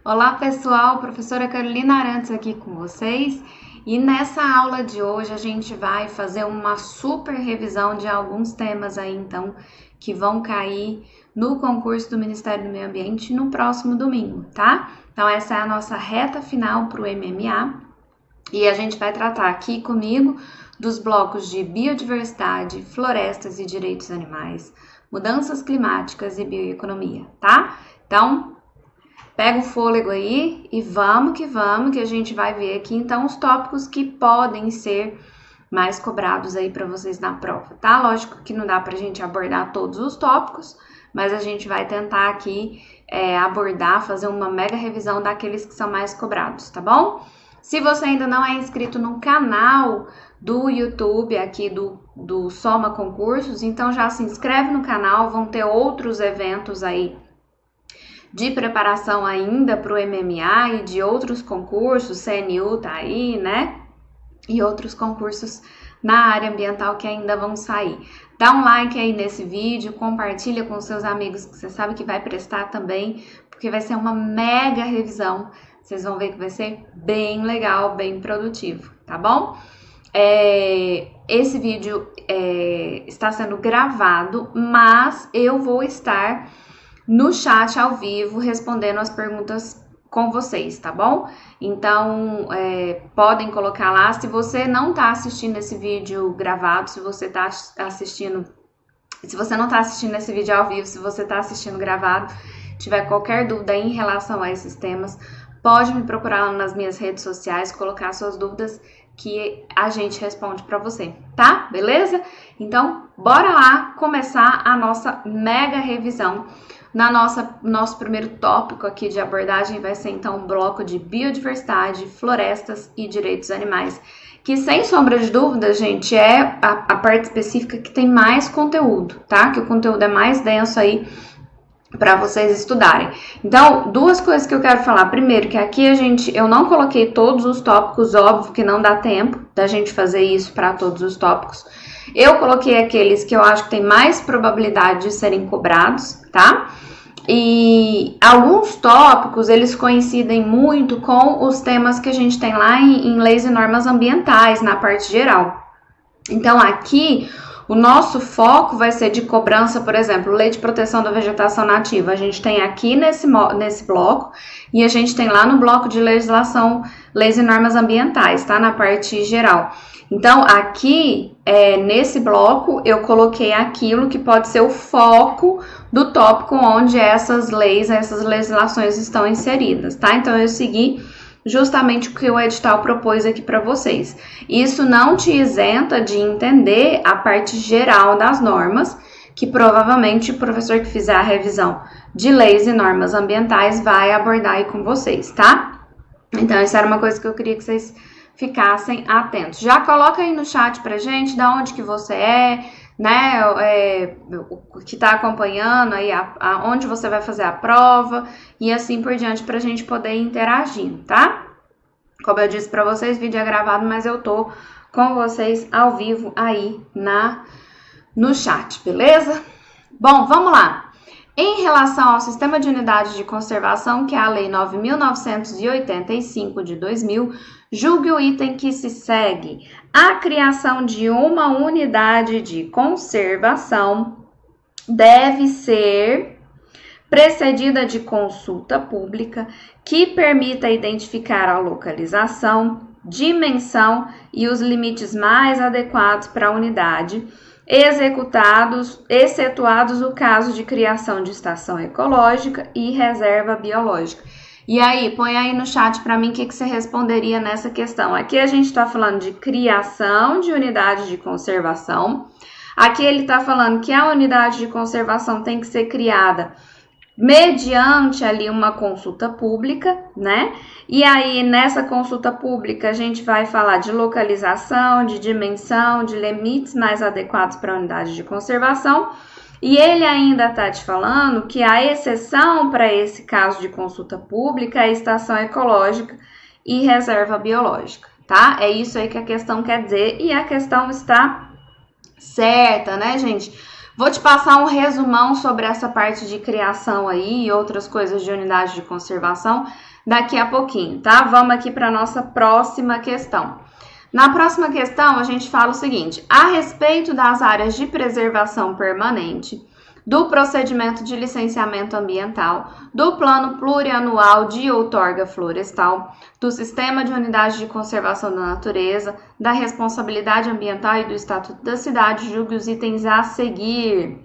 Olá pessoal, professora Carolina Arantes aqui com vocês e nessa aula de hoje a gente vai fazer uma super revisão de alguns temas aí então que vão cair no concurso do Ministério do Meio Ambiente no próximo domingo, tá? Então essa é a nossa reta final para o MMA e a gente vai tratar aqui comigo dos blocos de biodiversidade, florestas e direitos animais, mudanças climáticas e bioeconomia, tá? Então pega o fôlego aí e vamos, que a gente vai ver aqui então os tópicos que podem ser mais cobrados aí para vocês na prova, tá? Lógico que não dá pra gente abordar todos os tópicos, mas a gente vai tentar aqui abordar, fazer uma mega revisão daqueles que são mais cobrados, tá bom? Se você ainda não é inscrito no canal do YouTube aqui do Soma Concursos, então já se inscreve no canal, vão ter outros eventos aí de preparação ainda para o MMA e de outros concursos, CNU tá aí, né? E outros concursos na área ambiental que ainda vão sair. Dá um like aí nesse vídeo, compartilha com seus amigos que você sabe que vai prestar também, porque vai ser uma mega revisão. Vocês vão ver que vai ser bem legal, bem produtivo, tá bom? Esse vídeo está sendo gravado, mas eu vou estar no chat ao vivo respondendo as perguntas com vocês, tá bom? Então, podem colocar lá. Se você não tá assistindo esse vídeo gravado, se você tá assistindo, se você não tá assistindo esse vídeo ao vivo, se você tá assistindo gravado, tiver qualquer dúvida em relação a esses temas, pode me procurar lá nas minhas redes sociais, colocar suas dúvidas que a gente responde para você, tá? Beleza? Então, bora lá começar a nossa mega revisão. Nosso primeiro tópico aqui de abordagem vai ser então um bloco de biodiversidade, florestas e direitos animais, que sem sombra de dúvida, gente, é a parte específica que tem mais conteúdo, tá? Que o conteúdo é mais denso aí para vocês estudarem. Então, duas coisas que eu quero falar. Primeiro, que aqui eu não coloquei todos os tópicos, óbvio que não dá tempo da gente fazer isso para todos os tópicos. Eu coloquei aqueles que eu acho que tem mais probabilidade de serem cobrados, tá? E alguns tópicos, eles coincidem muito com os temas que a gente tem lá em leis e normas ambientais, na parte geral. Então, aqui, o nosso foco vai ser de cobrança, por exemplo, lei de proteção da vegetação nativa. A gente tem aqui nesse bloco e a gente tem lá no bloco de legislação, leis e normas ambientais, tá? Na parte geral. Então, aqui, nesse bloco, eu coloquei aquilo que pode ser o foco do tópico onde essas leis, essas legislações estão inseridas, tá? Então, eu segui justamente o que o edital propôs aqui para vocês. Isso não te isenta de entender a parte geral das normas, que provavelmente o professor que fizer a revisão de leis e normas ambientais vai abordar aí com vocês, tá? Então, isso era uma coisa que eu queria que vocês ficassem atentos. Já coloca aí no chat pra gente da onde que você né, o que tá acompanhando aí, onde você vai fazer a prova e assim por diante pra gente poder interagir, tá? Como eu disse pra vocês, vídeo é gravado, mas eu tô com vocês ao vivo aí no chat, beleza? Bom, vamos lá. Em relação ao Sistema de Unidade de Conservação, que é a Lei 9.985 de 2000, julgue o item que se segue. A criação de uma unidade de conservação deve ser precedida de consulta pública que permita identificar a localização, dimensão e os limites mais adequados para a unidade, excetuados o caso de criação de estação ecológica e reserva biológica. E aí, põe aí no chat para mim o que você responderia nessa questão. Aqui a gente está falando de criação de unidade de conservação. Aqui ele está falando que a unidade de conservação tem que ser criada mediante ali uma consulta pública, né? E aí, nessa consulta pública, a gente vai falar de localização, de dimensão, de limites mais adequados para a unidade de conservação. E ele ainda está te falando que a exceção para esse caso de consulta pública é a estação ecológica e reserva biológica, tá? É isso aí que a questão quer dizer e a questão está certa, né, gente? Vou te passar um resumão sobre essa parte de criação aí e outras coisas de unidade de conservação daqui a pouquinho, tá? Vamos aqui para a nossa próxima questão. Na próxima questão, a gente fala o seguinte: a respeito das áreas de preservação permanente, do procedimento de licenciamento ambiental, do plano plurianual de outorga florestal, do sistema de unidade de conservação da natureza, da responsabilidade ambiental e do Estatuto da Cidade, julgue os itens a seguir.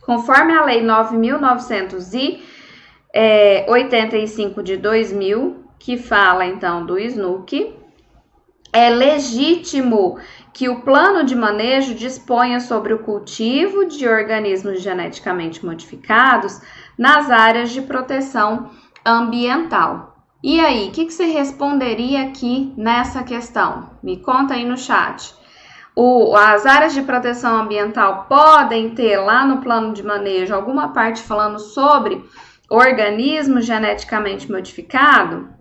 Conforme a Lei 9.985 de 2000, que fala então do SNUC, é legítimo que o plano de manejo disponha sobre o cultivo de organismos geneticamente modificados nas áreas de proteção ambiental. E aí, o que você responderia aqui nessa questão? Me conta aí no chat. As áreas de proteção ambiental podem ter lá no plano de manejo alguma parte falando sobre organismo geneticamente modificado?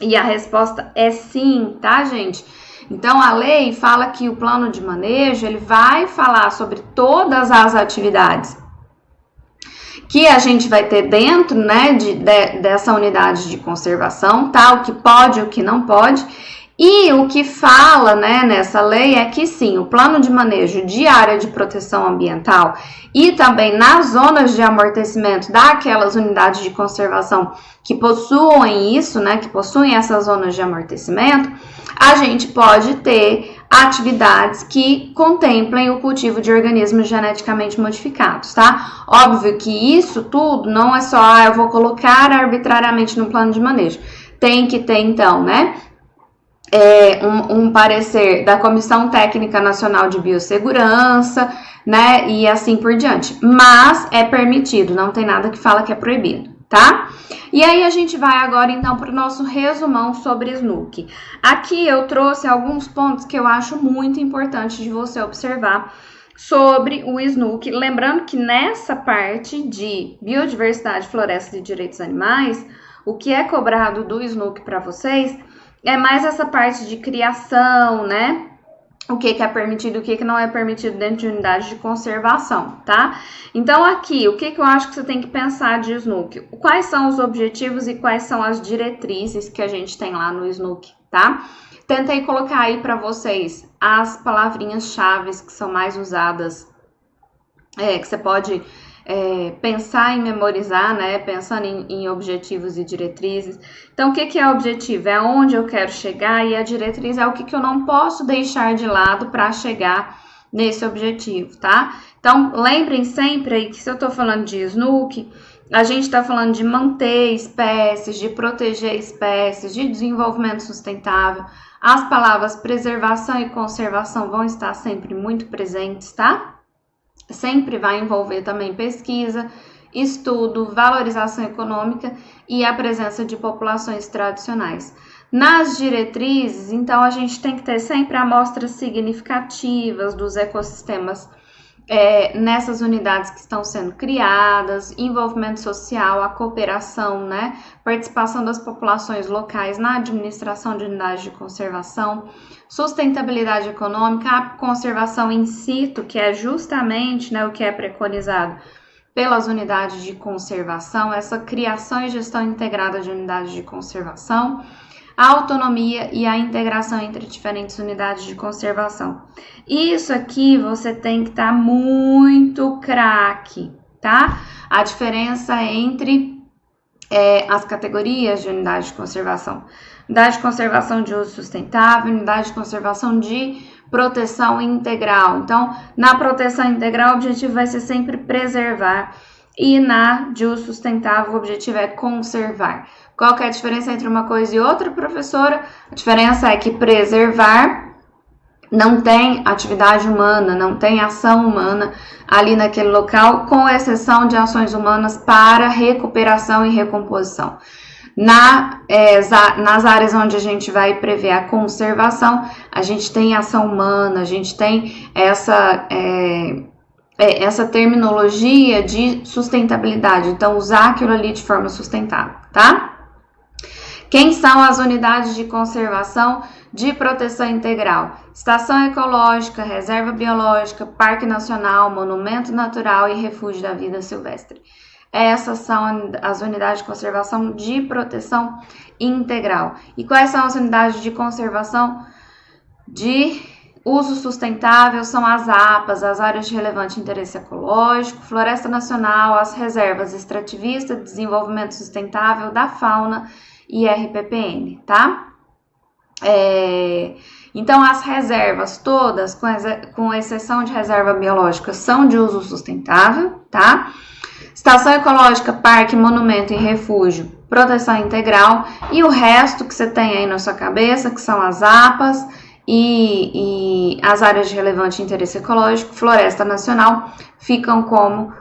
E a resposta é sim, tá, gente? Então, a lei fala que o plano de manejo, ele vai falar sobre todas as atividades que a gente vai ter dentro, né, dessa unidade de conservação, tá? O que pode e o que não pode. E o que fala, né, nessa lei é que sim, o plano de manejo de área de proteção ambiental e também nas zonas de amortecimento daquelas unidades de conservação que possuem isso, né, que possuem essas zonas de amortecimento, a gente pode ter atividades que contemplem o cultivo de organismos geneticamente modificados, tá? Óbvio que isso tudo não é só, eu vou colocar arbitrariamente no plano de manejo. Tem que ter, então, né, um parecer da Comissão Técnica Nacional de Biossegurança, né, e assim por diante. Mas é permitido, não tem nada que fala que é proibido, tá? E aí a gente vai agora então para o nosso resumão sobre SNUC. Aqui eu trouxe alguns pontos que eu acho muito importante de você observar sobre o SNUC, lembrando que nessa parte de biodiversidade, florestas e direitos animais, o que é cobrado do SNUC para vocês é mais essa parte de criação, né? O que é permitido e o que não é permitido dentro de unidade de conservação, tá? Então, aqui, o que eu acho que você tem que pensar de SNUC? Quais são os objetivos e quais são as diretrizes que a gente tem lá no SNUC, tá? Tentei colocar aí para vocês as palavrinhas-chave que são mais usadas, que você pode pensar em memorizar, né? Pensando em objetivos e diretrizes. Então, o que é objetivo? É onde eu quero chegar, e a diretriz é o que eu não posso deixar de lado para chegar nesse objetivo, tá? Então, lembrem sempre aí que se eu tô falando de SNUC, a gente tá falando de manter espécies, de proteger espécies, de desenvolvimento sustentável. As palavras preservação e conservação vão estar sempre muito presentes, tá? Sempre vai envolver também pesquisa, estudo, valorização econômica e a presença de populações tradicionais. Nas diretrizes, então, a gente tem que ter sempre amostras significativas dos ecossistemas nessas unidades que estão sendo criadas, envolvimento social, a cooperação, né? Participação das populações locais na administração de unidades de conservação, sustentabilidade econômica, a conservação in situ, que é justamente, né, o que é preconizado pelas unidades de conservação, essa criação e gestão integrada de unidades de conservação, a autonomia e a integração entre diferentes unidades de conservação. Isso aqui você tem que estar muito craque, tá? A diferença entre as categorias de unidade de conservação. Unidade de conservação de uso sustentável, unidade de conservação de proteção integral. Então, na proteção integral, o objetivo vai ser sempre preservar, e na de uso sustentável, o objetivo é conservar. Qual que é a diferença entre uma coisa e outra, professora? A diferença é que preservar não tem atividade humana, não tem ação humana ali naquele local, com exceção de ações humanas para recuperação e recomposição. Nas áreas onde a gente vai prever a conservação, a gente tem ação humana, a gente tem essa terminologia de sustentabilidade. Então, usar aquilo ali de forma sustentável, tá? Quem são as unidades de conservação de proteção integral? Estação ecológica, reserva biológica, parque nacional, monumento natural e refúgio da vida silvestre. Essas são as unidades de conservação de proteção integral. E quais são as unidades de conservação de uso sustentável? São as APAs, as áreas de relevante interesse ecológico, Floresta Nacional, as reservas extrativistas de desenvolvimento sustentável da fauna e RPPN, tá? Então, as reservas todas, com exceção de reserva biológica, são de uso sustentável, tá? Estação ecológica, parque, monumento e refúgio, proteção integral. E o resto que você tem aí na sua cabeça, que são as APAs e as áreas de relevante interesse ecológico, Floresta Nacional, ficam como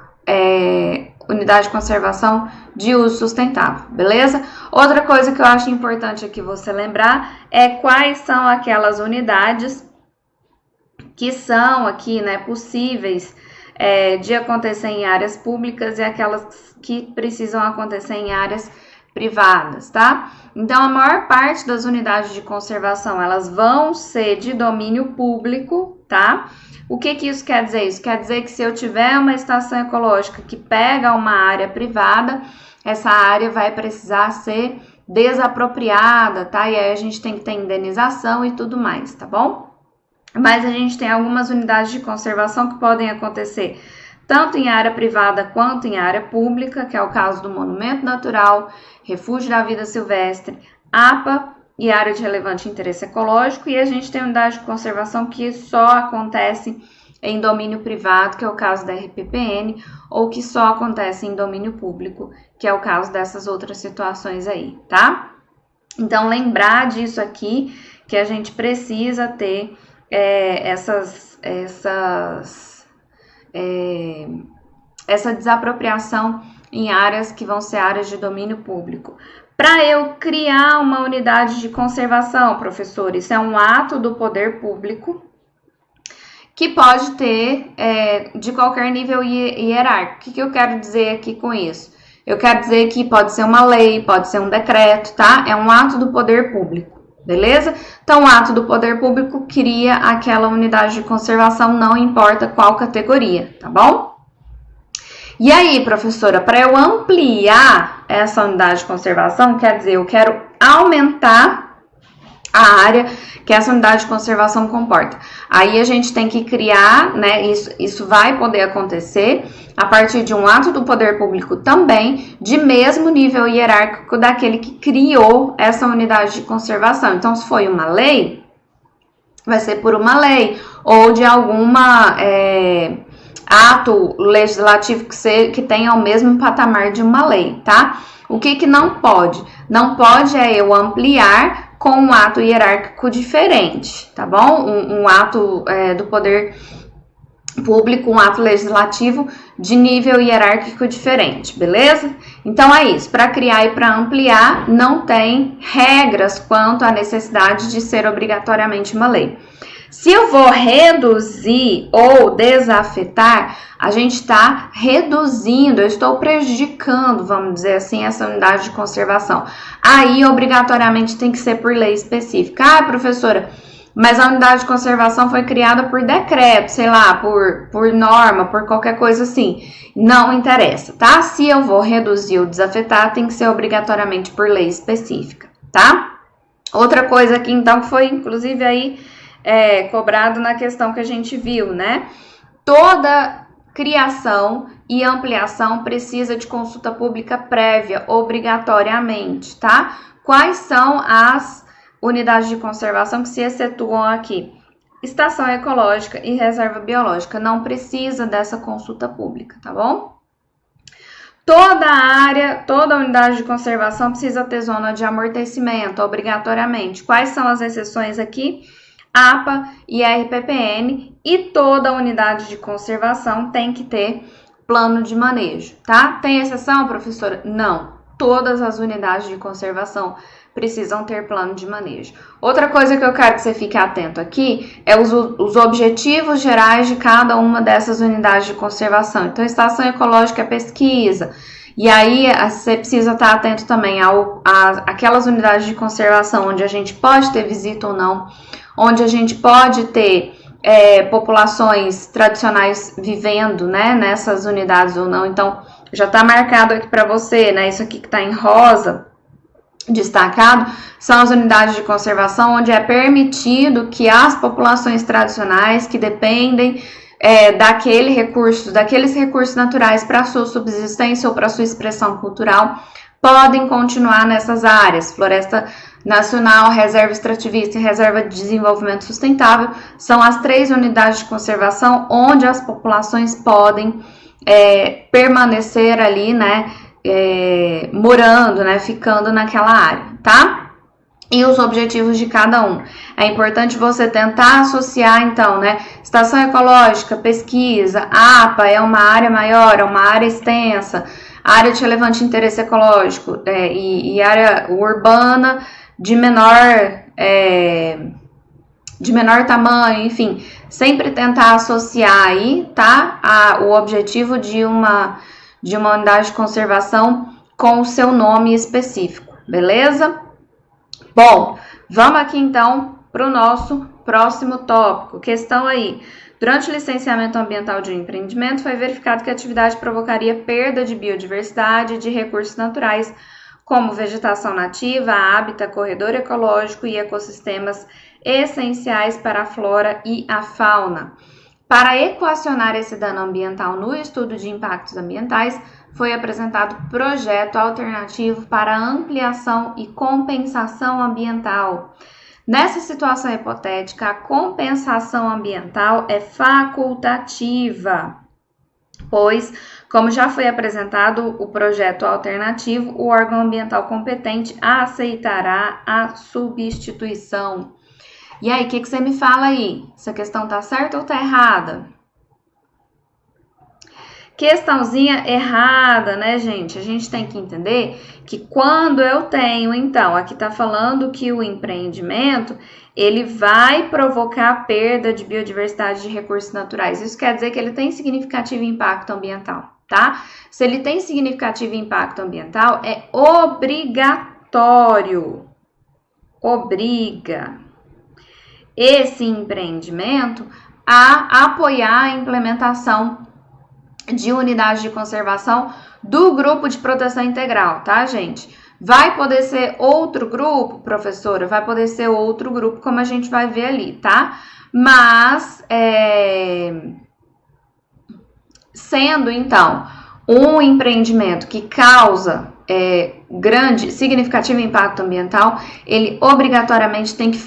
unidade de conservação de uso sustentável, beleza? Outra coisa que eu acho importante aqui você lembrar é quais são aquelas unidades que são aqui, né, possíveis de acontecer em áreas públicas e aquelas que precisam acontecer em áreas privadas, tá? Então, a maior parte das unidades de conservação, elas vão ser de domínio público, tá? O que isso quer dizer? Isso quer dizer que se eu tiver uma estação ecológica que pega uma área privada, essa área vai precisar ser desapropriada, tá? E aí a gente tem que ter indenização e tudo mais, tá bom? Mas a gente tem algumas unidades de conservação que podem acontecer tanto em área privada quanto em área pública, que é o caso do Monumento Natural, Refúgio da Vida Silvestre, APA e área de relevante interesse ecológico, e a gente tem unidade de conservação que só acontece em domínio privado, que é o caso da RPPN, ou que só acontece em domínio público, que é o caso dessas outras situações aí, tá? Então, lembrar disso aqui, que a gente precisa ter essa desapropriação em áreas que vão ser áreas de domínio público. Para eu criar uma unidade de conservação, professor, isso é um ato do poder público que pode ter de qualquer nível hierárquico. O que eu quero dizer aqui com isso? Eu quero dizer que pode ser uma lei, pode ser um decreto, tá? É um ato do poder público. Beleza? Então, o ato do poder público cria aquela unidade de conservação, não importa qual categoria, tá bom? E aí, professora, para eu ampliar essa unidade de conservação, quer dizer, eu quero aumentar a área que essa unidade de conservação comporta. Aí a gente tem que criar, né, isso vai poder acontecer a partir de um ato do poder público também, de mesmo nível hierárquico daquele que criou essa unidade de conservação. Então, se foi uma lei, vai ser por uma lei, ou de alguma ato legislativo que tenha o mesmo patamar de uma lei, tá? O que não pode? Não pode eu ampliar com um ato hierárquico diferente, tá bom? Um ato do poder público, um ato legislativo de nível hierárquico diferente, beleza? Então é isso, para criar e para ampliar não tem regras quanto à necessidade de ser obrigatoriamente uma lei. Se eu vou reduzir ou desafetar, a gente está reduzindo, eu estou prejudicando, vamos dizer assim, essa unidade de conservação. Aí, obrigatoriamente, tem que ser por lei específica. Ah, professora, mas a unidade de conservação foi criada por decreto, sei lá, por norma, por qualquer coisa assim. Não interessa, tá? Se eu vou reduzir ou desafetar, tem que ser obrigatoriamente por lei específica, tá? Outra coisa aqui, então, que foi, inclusive, aí cobrado na questão que a gente viu, né? Toda criação e ampliação precisa de consulta pública prévia, obrigatoriamente, tá? Quais são as unidades de conservação que se excetuam aqui? Estação ecológica e reserva biológica, não precisa dessa consulta pública, tá bom? Toda área, toda unidade de conservação precisa ter zona de amortecimento, obrigatoriamente. Quais são as exceções aqui? APA e RPPN, e toda unidade de conservação tem que ter plano de manejo, tá? Tem exceção, professora? Não. Todas as unidades de conservação precisam ter plano de manejo. Outra coisa que eu quero que você fique atento aqui é os objetivos gerais de cada uma dessas unidades de conservação. Então, estação ecológica é pesquisa. E aí, você precisa estar atento também aquelas unidades de conservação onde a gente pode ter visita ou não, onde a gente pode ter populações tradicionais vivendo, né, nessas unidades ou não. Então, já está marcado aqui para você, né? Isso aqui que está em rosa, destacado, são as unidades de conservação onde é permitido que as populações tradicionais que dependem daqueles recursos naturais para sua subsistência ou para sua expressão cultural, podem continuar nessas áreas. Floresta Nacional, Reserva Extrativista e Reserva de Desenvolvimento Sustentável são as 3 unidades de conservação onde as populações podem permanecer ali, né, morando, né, ficando naquela área, tá? E os objetivos de cada um. É importante você tentar associar, então, né, estação ecológica, pesquisa, APA é uma área maior, é uma área extensa, área de relevante interesse ecológico e área urbana de menor tamanho, enfim, sempre tentar associar aí, tá, o objetivo de uma unidade de conservação com o seu nome específico, beleza? Bom, vamos aqui então para o nosso próximo tópico. Questão aí. Durante o licenciamento ambiental de um empreendimento, foi verificado que a atividade provocaria perda de biodiversidade e de recursos naturais, como vegetação nativa, hábitat, corredor ecológico e ecossistemas essenciais para a flora e a fauna. Para equacionar esse dano ambiental no estudo de impactos ambientais, foi apresentado projeto alternativo para ampliação e compensação ambiental. Nessa situação hipotética, a compensação ambiental é facultativa, pois, como já foi apresentado o projeto alternativo, o órgão ambiental competente aceitará a substituição. E aí, o que você me fala aí? Essa questão tá certa ou tá errada? Questãozinha errada, né, gente? A gente tem que entender que quando eu tenho, então, aqui tá falando que o empreendimento, ele vai provocar perda de biodiversidade de recursos naturais. Isso quer dizer que ele tem significativo impacto ambiental, tá? Se ele tem significativo impacto ambiental, é obrigatório, obriga esse empreendimento a apoiar a implementação de unidade de conservação do grupo de proteção integral, tá, gente? Vai poder ser outro grupo, professora? Vai poder ser outro grupo, como a gente vai ver ali, tá? Mas, sendo, então, um empreendimento que causa grande, significativo impacto ambiental, ele obrigatoriamente tem que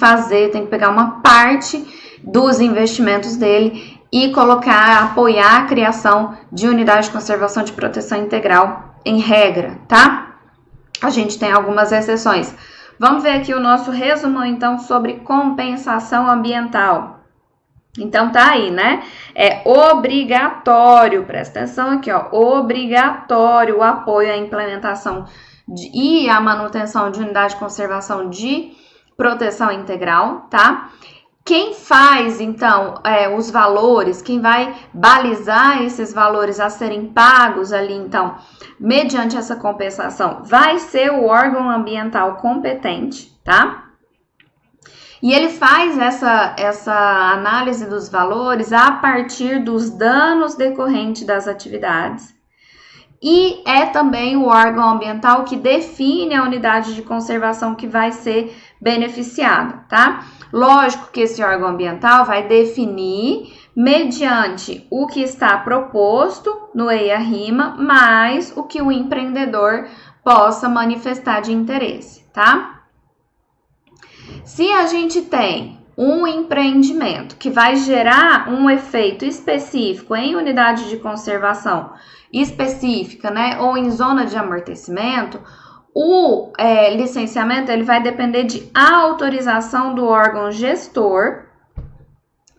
pegar uma parte dos investimentos dele e apoiar a criação de unidade de conservação de proteção integral em regra, tá? A gente tem algumas exceções. Vamos ver aqui o nosso resumo, então, sobre compensação ambiental. Então, tá aí, né? É obrigatório, presta atenção aqui, ó, obrigatório o apoio à implementação e à manutenção de unidade de conservação de proteção integral, tá? Quem faz, então, os valores, quem vai balizar esses valores a serem pagos ali, então, mediante essa compensação, vai ser o órgão ambiental competente, tá? E ele faz essa análise dos valores a partir dos danos decorrentes das atividades. E é também o órgão ambiental que define a unidade de conservação que vai ser beneficiada, tá? Lógico que esse órgão ambiental vai definir mediante o que está proposto no EIA-RIMA, mais o que o empreendedor possa manifestar de interesse, tá? Se a gente tem um empreendimento que vai gerar um efeito específico em unidade de conservação específica, né, ou em zona de amortecimento, o licenciamento ele vai depender de autorização do órgão gestor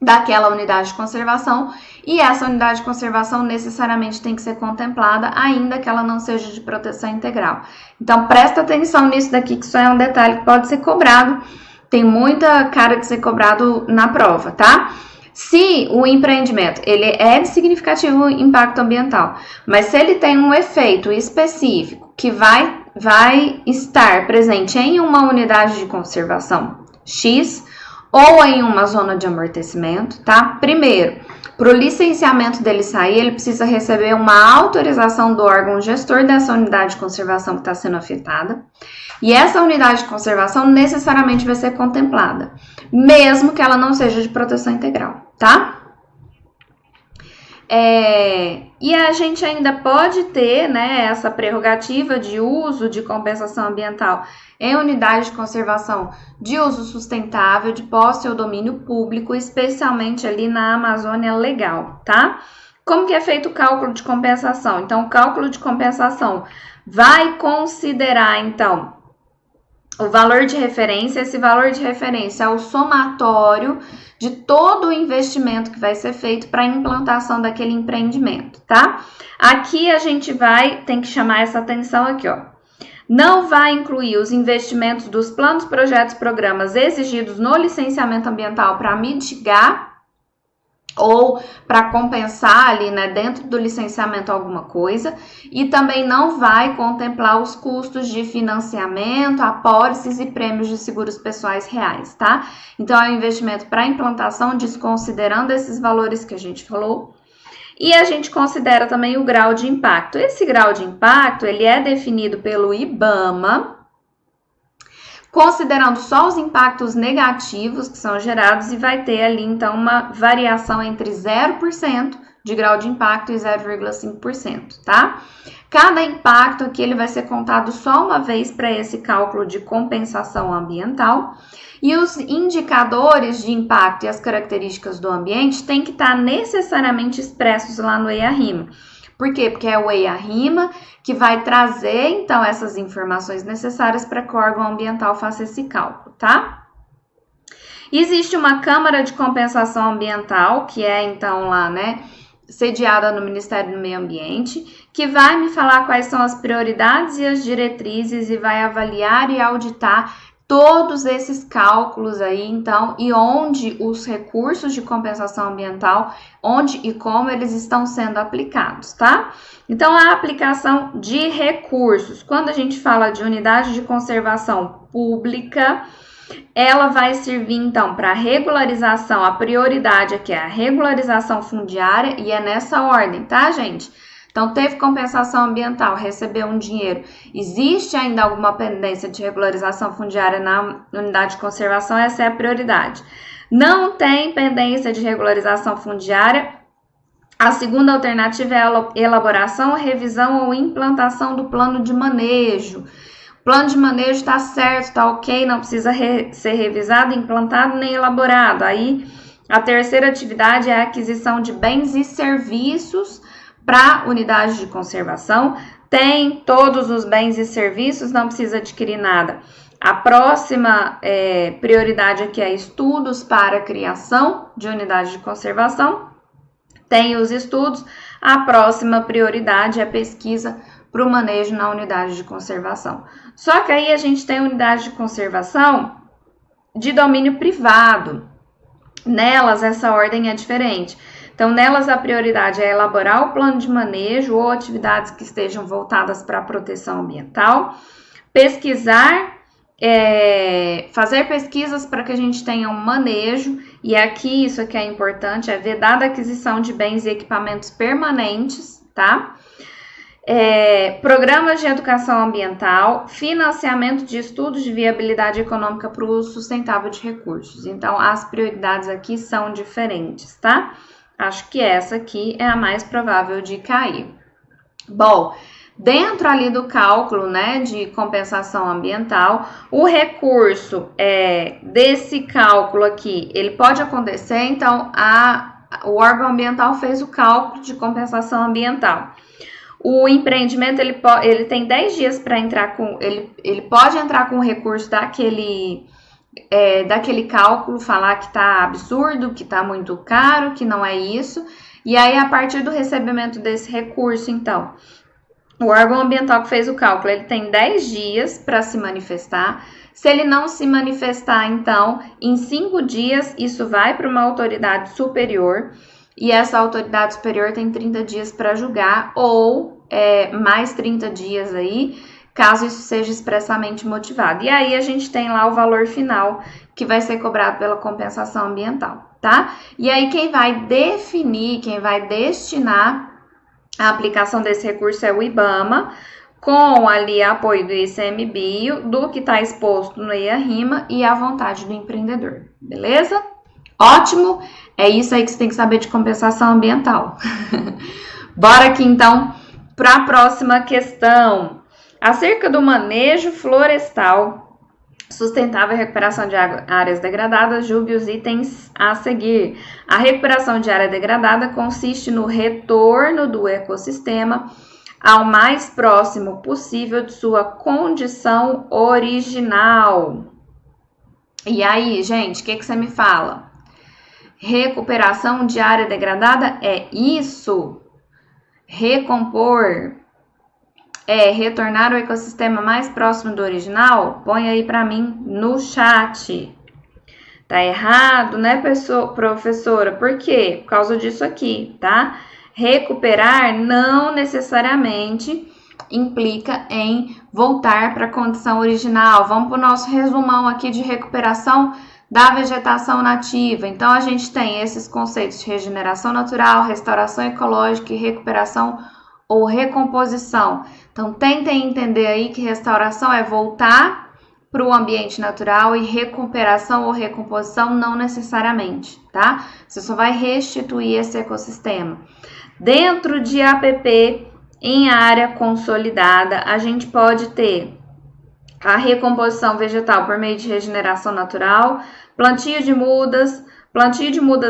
daquela unidade de conservação, e essa unidade de conservação necessariamente tem que ser contemplada, ainda que ela não seja de proteção integral. Então, presta atenção nisso daqui, que isso é um detalhe que pode ser cobrado, tem muita cara de ser cobrado na prova, tá? Se o empreendimento ele é de significativo impacto ambiental, mas se ele tem um efeito específico que vai estar presente em uma unidade de conservação X, ou em uma zona de amortecimento, tá? Primeiro, para o licenciamento dele sair, ele precisa receber uma autorização do órgão gestor dessa unidade de conservação que está sendo afetada. E essa unidade de conservação necessariamente vai ser contemplada, mesmo que ela não seja de proteção integral, tá? E a gente ainda pode ter, né, essa prerrogativa de uso de compensação ambiental em unidade de conservação de uso sustentável, de posse ou domínio público, especialmente ali na Amazônia Legal, tá? Como que é feito o cálculo de compensação? Então, o cálculo de compensação vai considerar, então, o valor de referência. Esse valor de referência é o somatório de todo o investimento que vai ser feito para a implantação daquele empreendimento, tá? Aqui a gente tem que chamar essa atenção aqui, ó. Não vai incluir os investimentos dos planos, projetos, programas exigidos no licenciamento ambiental para mitigar ou para compensar ali, né, dentro do licenciamento alguma coisa, e também não vai contemplar os custos de financiamento, apólices e prêmios de seguros pessoais reais, tá? Então, é um investimento para implantação, desconsiderando esses valores que a gente falou. E a gente considera também o grau de impacto. Esse grau de impacto, ele é definido pelo IBAMA, considerando só os impactos negativos que são gerados, e vai ter ali, então, uma variação entre 0% de grau de impacto e 0,5%, tá? Cada impacto aqui, ele vai ser contado só uma vez para esse cálculo de compensação ambiental, e os indicadores de impacto e as características do ambiente têm que estar necessariamente expressos lá no EIA-RIMA. Por quê? Porque é o EIA-RIMA que vai trazer, então, essas informações necessárias para que o órgão ambiental faça esse cálculo, tá? Existe uma Câmara de Compensação Ambiental, que é, então, lá, né, sediada no Ministério do Meio Ambiente, que vai me falar quais são as prioridades e as diretrizes e vai avaliar e auditar todos esses cálculos aí, então, e onde os recursos de compensação ambiental, onde e como eles estão sendo aplicados, tá? Então, a aplicação de recursos, quando a gente fala de unidade de conservação pública, ela vai servir, então, para regularização. A prioridade aqui é a regularização fundiária, e é nessa ordem, tá, gente? Então, teve compensação ambiental, recebeu um dinheiro. Existe ainda alguma pendência de regularização fundiária na unidade de conservação? Essa é a prioridade. Não tem pendência de regularização fundiária. A segunda alternativa é a elaboração, revisão ou implantação do plano de manejo. O plano de manejo está certo, está ok, não precisa ser revisado, implantado nem elaborado. Aí, a terceira atividade é a aquisição de bens e serviços para unidade de conservação. Tem todos os bens e serviços, não precisa adquirir nada. A próxima prioridade aqui é estudos para a criação de unidade de conservação. Tem os estudos. A próxima prioridade é pesquisa para o manejo na unidade de conservação. Só que aí a gente tem unidade de conservação de domínio privado. Nelas, essa ordem é diferente. Então, nelas, a prioridade é elaborar o plano de manejo ou atividades que estejam voltadas para a proteção ambiental, pesquisar, fazer pesquisas para que a gente tenha um manejo, e aqui, isso aqui é importante, é vedada a aquisição de bens e equipamentos permanentes, tá? Programas de educação ambiental, financiamento de estudos de viabilidade econômica para o uso sustentável de recursos. Então, as prioridades aqui são diferentes, tá? Acho que essa aqui é a mais provável de cair. Bom, dentro ali do cálculo, né, de compensação ambiental, o recurso desse cálculo aqui, ele pode acontecer, então, o órgão ambiental fez o cálculo de compensação ambiental. O empreendimento, ele tem 10 dias para entrar com, ele pode entrar com o recurso daquele cálculo, falar que tá absurdo, que tá muito caro, que não é isso. E aí, a partir do recebimento desse recurso, então, o órgão ambiental que fez o cálculo, ele tem 10 dias para se manifestar. Se ele não se manifestar, então, em 5 dias, isso vai para uma autoridade superior. E essa autoridade superior tem 30 dias para julgar, ou mais 30 dias aí, caso isso seja expressamente motivado. E aí a gente tem lá o valor final, que vai ser cobrado pela compensação ambiental, tá? E aí quem vai definir, quem vai destinar a aplicação desse recurso é o IBAMA, com ali apoio do ICMBio, do que está exposto no EIA-RIMA e à vontade do empreendedor, beleza? Ótimo! É isso aí que você tem que saber de compensação ambiental. Bora aqui então para a próxima questão. Acerca do manejo florestal sustentável e recuperação de áreas degradadas, julgue os itens a seguir. A recuperação de área degradada consiste no retorno do ecossistema ao mais próximo possível de sua condição original. E aí, gente, o que você me fala? Recuperação de área degradada é isso? Recompor é retornar o ecossistema mais próximo do original? Põe aí para mim no chat. Tá errado, né, professora? Por quê? Por causa disso aqui, tá? Recuperar não necessariamente implica em voltar para a condição original. Vamos para o nosso resumão aqui de recuperação da vegetação nativa. Então, a gente tem esses conceitos de regeneração natural, restauração ecológica e recuperação ou recomposição. Então, tentem entender aí que restauração é voltar para o ambiente natural e recuperação ou recomposição não necessariamente, tá? Você só vai restituir esse ecossistema. Dentro de APP, em área consolidada, a gente pode ter a recomposição vegetal por meio de regeneração natural, plantio de mudas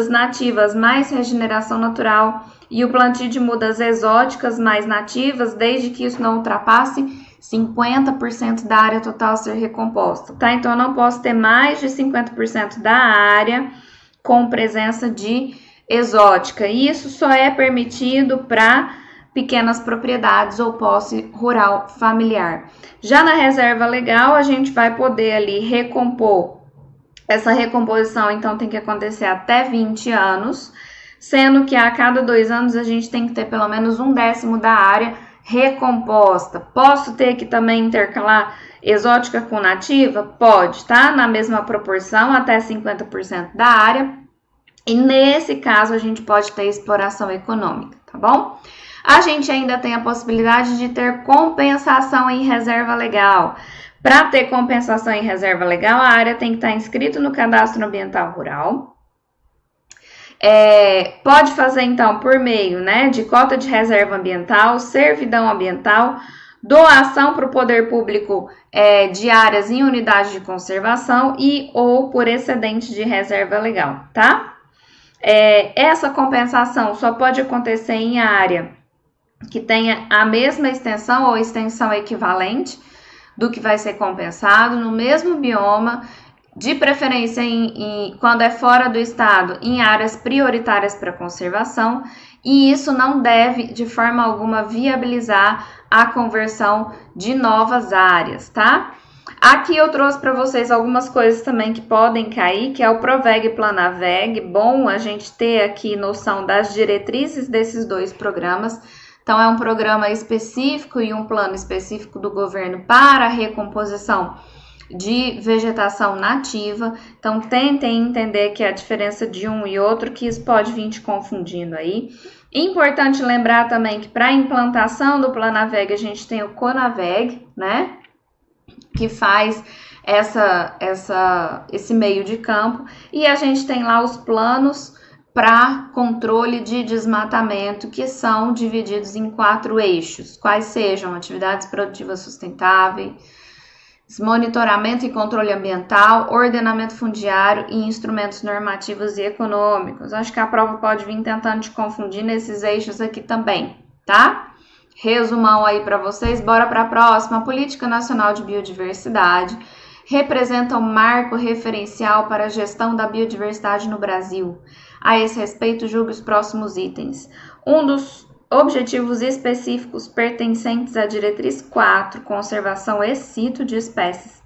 nativas mais regeneração natural e o plantio de mudas exóticas mais nativas, desde que isso não ultrapasse 50% da área total ser recomposta, tá? Então, eu não posso ter mais de 50% da área com presença de exótica. E isso só é permitido para pequenas propriedades ou posse rural familiar. Já na reserva legal, a gente vai poder ali recompor. Essa recomposição, então, tem que acontecer até 20 anos, sendo que a cada 2 anos a gente tem que ter pelo menos 1/10 da área recomposta. Posso ter que também intercalar exótica com nativa? Pode, tá? Na mesma proporção, até 50% da área. E nesse caso, a gente pode ter exploração econômica, tá bom? A gente ainda tem a possibilidade de ter compensação em reserva legal. Para ter compensação em reserva legal, a área tem que estar inscrita no cadastro ambiental rural. Pode fazer, então, por meio, né, de cota de reserva ambiental, servidão ambiental, doação para o poder público de áreas em unidade de conservação e ou por excedente de reserva legal, tá? Essa compensação só pode acontecer em área que tenha a mesma extensão ou extensão equivalente do que vai ser compensado, no mesmo bioma, de preferência quando é fora do estado, em áreas prioritárias para conservação, e isso não deve, de forma alguma, viabilizar a conversão de novas áreas, tá? Aqui eu trouxe para vocês algumas coisas também que podem cair, que é o Proveg e Planaveg. Bom a gente ter aqui noção das diretrizes desses dois programas. Então, é um programa específico e um plano específico do governo para a recomposição de vegetação nativa. Então, tentem entender que a diferença de um e outro, que isso pode vir te confundindo aí. Importante lembrar também que para a implantação do Planaveg, a gente tem o Conaveg, né? Que faz esse meio de campo. E a gente tem lá os planos para controle de desmatamento, que são divididos em 4 eixos, quais sejam atividades produtivas sustentáveis, monitoramento e controle ambiental, ordenamento fundiário e instrumentos normativos e econômicos. Acho que a prova pode vir tentando te confundir nesses eixos aqui também, tá? Resumão aí para vocês, bora para a próxima. A Política Nacional de Biodiversidade representa um marco referencial para a gestão da biodiversidade no Brasil. A esse respeito, julgue os próximos itens. Um dos objetivos específicos pertencentes à diretriz 4, conservação ex situ de espécies.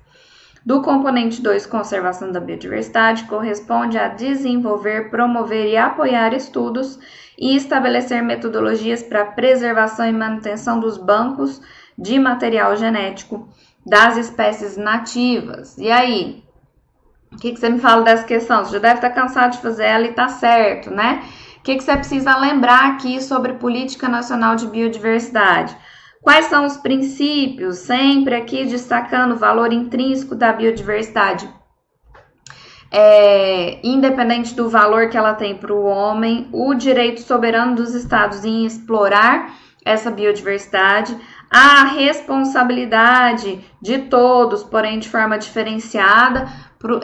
Do componente 2, conservação da biodiversidade, corresponde a desenvolver, promover e apoiar estudos e estabelecer metodologias para preservação e manutenção dos bancos de material genético das espécies nativas. E aí? O que você me fala dessa questão? Você já deve estar cansado de fazer ela e tá certo, né? O que você precisa lembrar aqui sobre Política Nacional de Biodiversidade? Quais são os princípios? Sempre aqui destacando o valor intrínseco da biodiversidade. Independente do valor que ela tem para o homem, o direito soberano dos estados em explorar essa biodiversidade, a responsabilidade de todos, porém de forma diferenciada,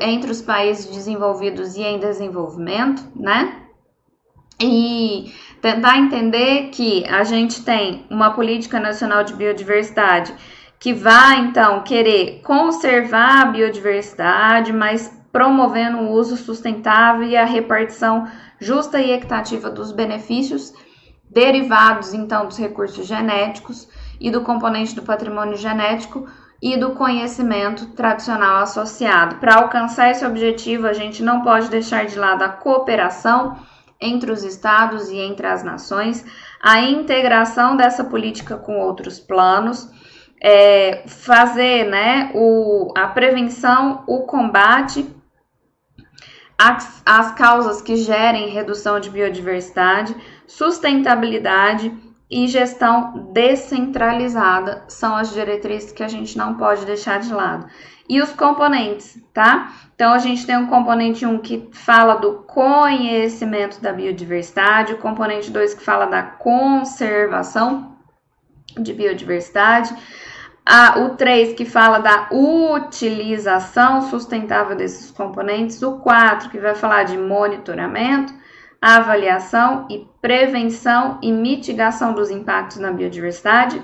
entre os países desenvolvidos e em desenvolvimento, né? E tentar entender que a gente tem uma política nacional de biodiversidade que vai, então, querer conservar a biodiversidade, mas promovendo o uso sustentável e a repartição justa e equitativa dos benefícios derivados, então, dos recursos genéticos e do componente do patrimônio genético e do conhecimento tradicional associado. Para alcançar esse objetivo, a gente não pode deixar de lado a cooperação entre os estados e entre as nações, a integração dessa política com outros planos, fazer, né, a prevenção, o combate às causas que gerem redução de biodiversidade, sustentabilidade e gestão descentralizada são as diretrizes que a gente não pode deixar de lado. E os componentes, tá? Então, a gente tem um componente 1 que fala do conhecimento da biodiversidade, o componente 2 que fala da conservação de biodiversidade, o 3 que fala da utilização sustentável desses componentes, o 4 que vai falar de monitoramento, avaliação e prevenção e mitigação dos impactos na biodiversidade,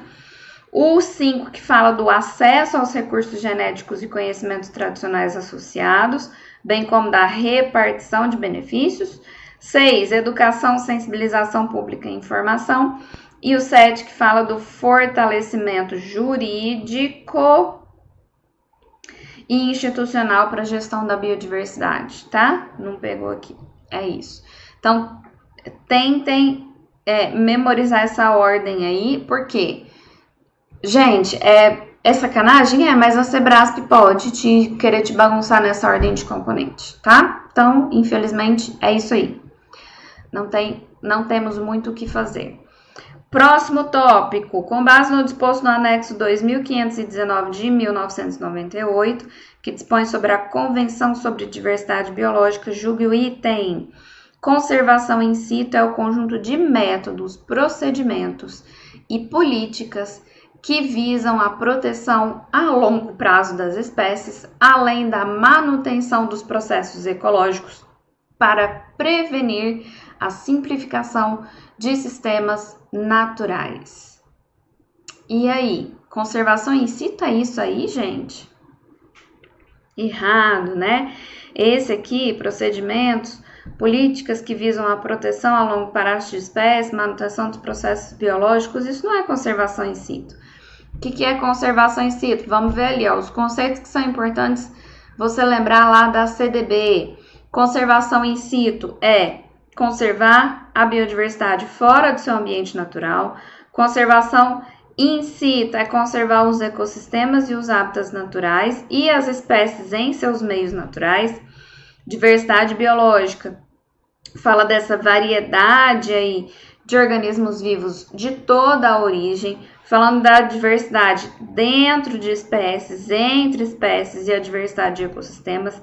o 5 que fala do acesso aos recursos genéticos e conhecimentos tradicionais associados, bem como da repartição de benefícios, 6, educação, sensibilização pública e informação, e o 7 que fala do fortalecimento jurídico e institucional para a gestão da biodiversidade, tá? Não pegou aqui, é isso. Então, tentem memorizar essa ordem aí, porque, gente, é sacanagem? mas a Sebrasp pode querer te bagunçar nessa ordem de componente, tá? Então, infelizmente, é isso aí. Não temos muito o que fazer. Próximo tópico, com base no disposto no anexo 2519 de 1998, que dispõe sobre a Convenção sobre Diversidade Biológica, julgue o item. Conservação in situ é o conjunto de métodos, procedimentos e políticas que visam a proteção a longo prazo das espécies, além da manutenção dos processos ecológicos, para prevenir a simplificação de sistemas naturais. E aí, conservação in situ é isso aí, gente? Errado, né? Esse aqui, procedimentos, políticas que visam a proteção a longo prazo de espécies, manutenção dos processos biológicos, isso não é conservação in situ. O que é conservação in situ? Vamos ver ali, os conceitos que são importantes você lembrar lá da CDB. Conservação in situ é conservar a biodiversidade fora do seu ambiente natural. Conservação in situ é conservar os ecossistemas e os hábitats naturais e as espécies em seus meios naturais. Diversidade biológica fala dessa variedade aí de organismos vivos de toda a origem, falando da diversidade dentro de espécies, entre espécies e a diversidade de ecossistemas.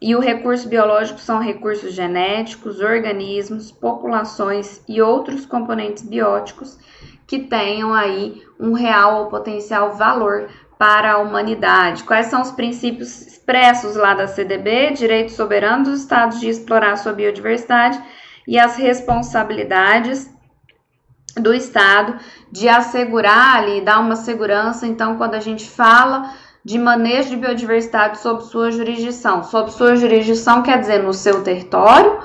E o recurso biológico são recursos genéticos, organismos, populações e outros componentes bióticos que tenham aí um real ou potencial valor para a humanidade. Quais são os princípios expressos lá da CDB? Direito soberano dos estados de explorar sua biodiversidade e as responsabilidades do estado de assegurar ali, dar uma segurança. Então, quando a gente fala de manejo de biodiversidade sob sua jurisdição. Sob sua jurisdição quer dizer no seu território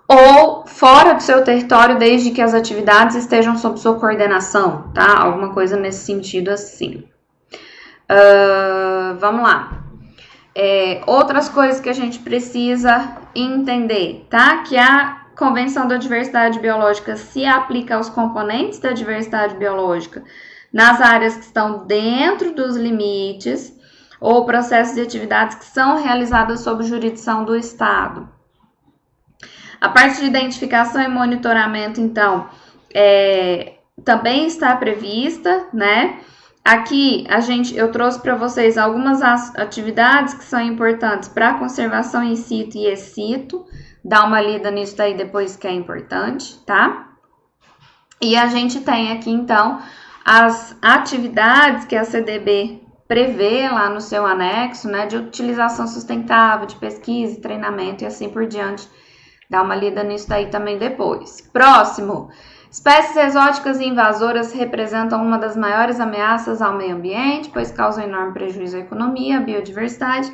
ou fora do seu território, desde que as atividades estejam sob sua coordenação, tá? Alguma coisa nesse sentido assim. Vamos lá. Outras coisas que a gente precisa entender, tá? Que a Convenção da Diversidade Biológica se aplica aos componentes da diversidade biológica nas áreas que estão dentro dos limites ou processos de atividades que são realizadas sob jurisdição do Estado. A parte de identificação e monitoramento, então, também está prevista, né? Aqui eu trouxe para vocês algumas atividades que são importantes para a conservação in situ e ex situ. Dá uma lida nisso daí depois, que é importante, tá? E a gente tem aqui, então, as atividades que a CDB prevê lá no seu anexo, né, de utilização sustentável, de pesquisa e treinamento e assim por diante. Dá uma lida nisso daí também depois. Próximo. Espécies exóticas e invasoras representam uma das maiores ameaças ao meio ambiente, pois causam enorme prejuízo à economia, à biodiversidade,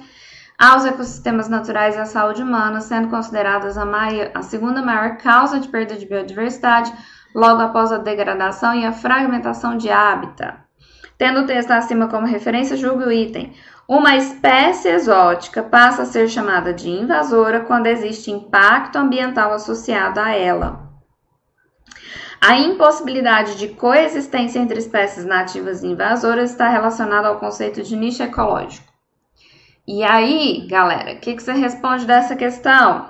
aos ecossistemas naturais e à saúde humana, sendo consideradas a segunda maior causa de perda de biodiversidade, logo após a degradação e a fragmentação de hábitat. Tendo o texto acima como referência, julgue o item. Uma espécie exótica passa a ser chamada de invasora quando existe impacto ambiental associado a ela. A impossibilidade de coexistência entre espécies nativas e invasoras está relacionada ao conceito de nicho ecológico. E aí, galera, o que você responde dessa questão?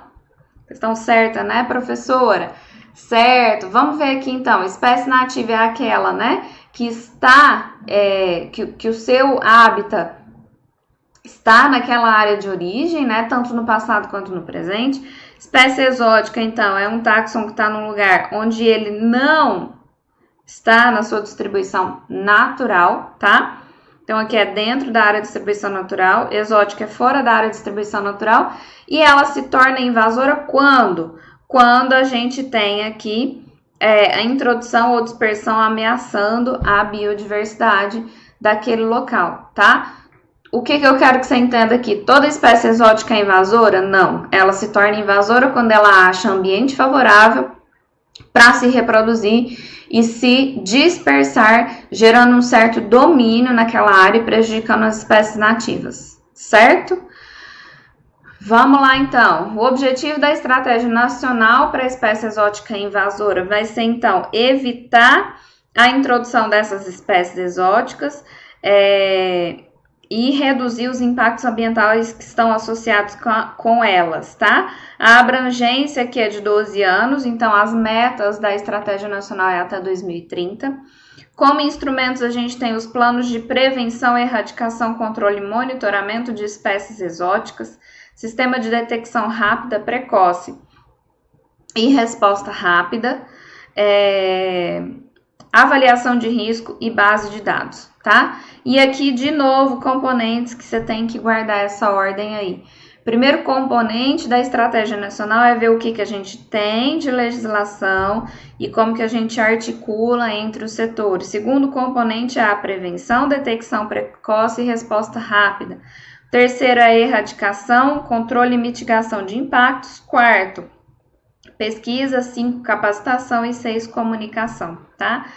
Questão certa, né, professora? Certo. Vamos ver aqui, então. Espécie nativa é aquela, né, que está, que o seu hábitat está naquela área de origem, né, tanto no passado quanto no presente. Espécie exótica, então, é um táxon que está num lugar onde ele não está na sua distribuição natural, tá? Então, aqui é dentro da área de distribuição natural, exótica é fora da área de distribuição natural, e ela se torna invasora quando? Quando a gente tem aqui a introdução ou dispersão ameaçando a biodiversidade daquele local, tá? O que eu quero que você entenda aqui? Toda espécie exótica é invasora? Não. Ela se torna invasora quando ela acha ambiente favorável para se reproduzir e se dispersar, gerando um certo domínio naquela área e prejudicando as espécies nativas, certo? Vamos lá, então. O objetivo da Estratégia Nacional para a Espécie Exótica Invasora vai ser, então, evitar a introdução dessas espécies exóticas e reduzir os impactos ambientais que estão associados com elas, tá? A abrangência aqui é de 12 anos, então as metas da Estratégia Nacional é até 2030. Como instrumentos, a gente tem os planos de prevenção, erradicação, controle e monitoramento de espécies exóticas, sistema de detecção rápida, precoce e resposta rápida, avaliação de risco e base de dados, tá? E aqui, de novo, componentes que você tem que guardar essa ordem aí. Primeiro componente da estratégia nacional é ver o que a gente tem de legislação e como que a gente articula entre os setores. Segundo componente é a prevenção, detecção precoce e resposta rápida. Terceiro é a erradicação, controle e mitigação de impactos. Quarto, pesquisa. 5, capacitação e 6, comunicação, tá?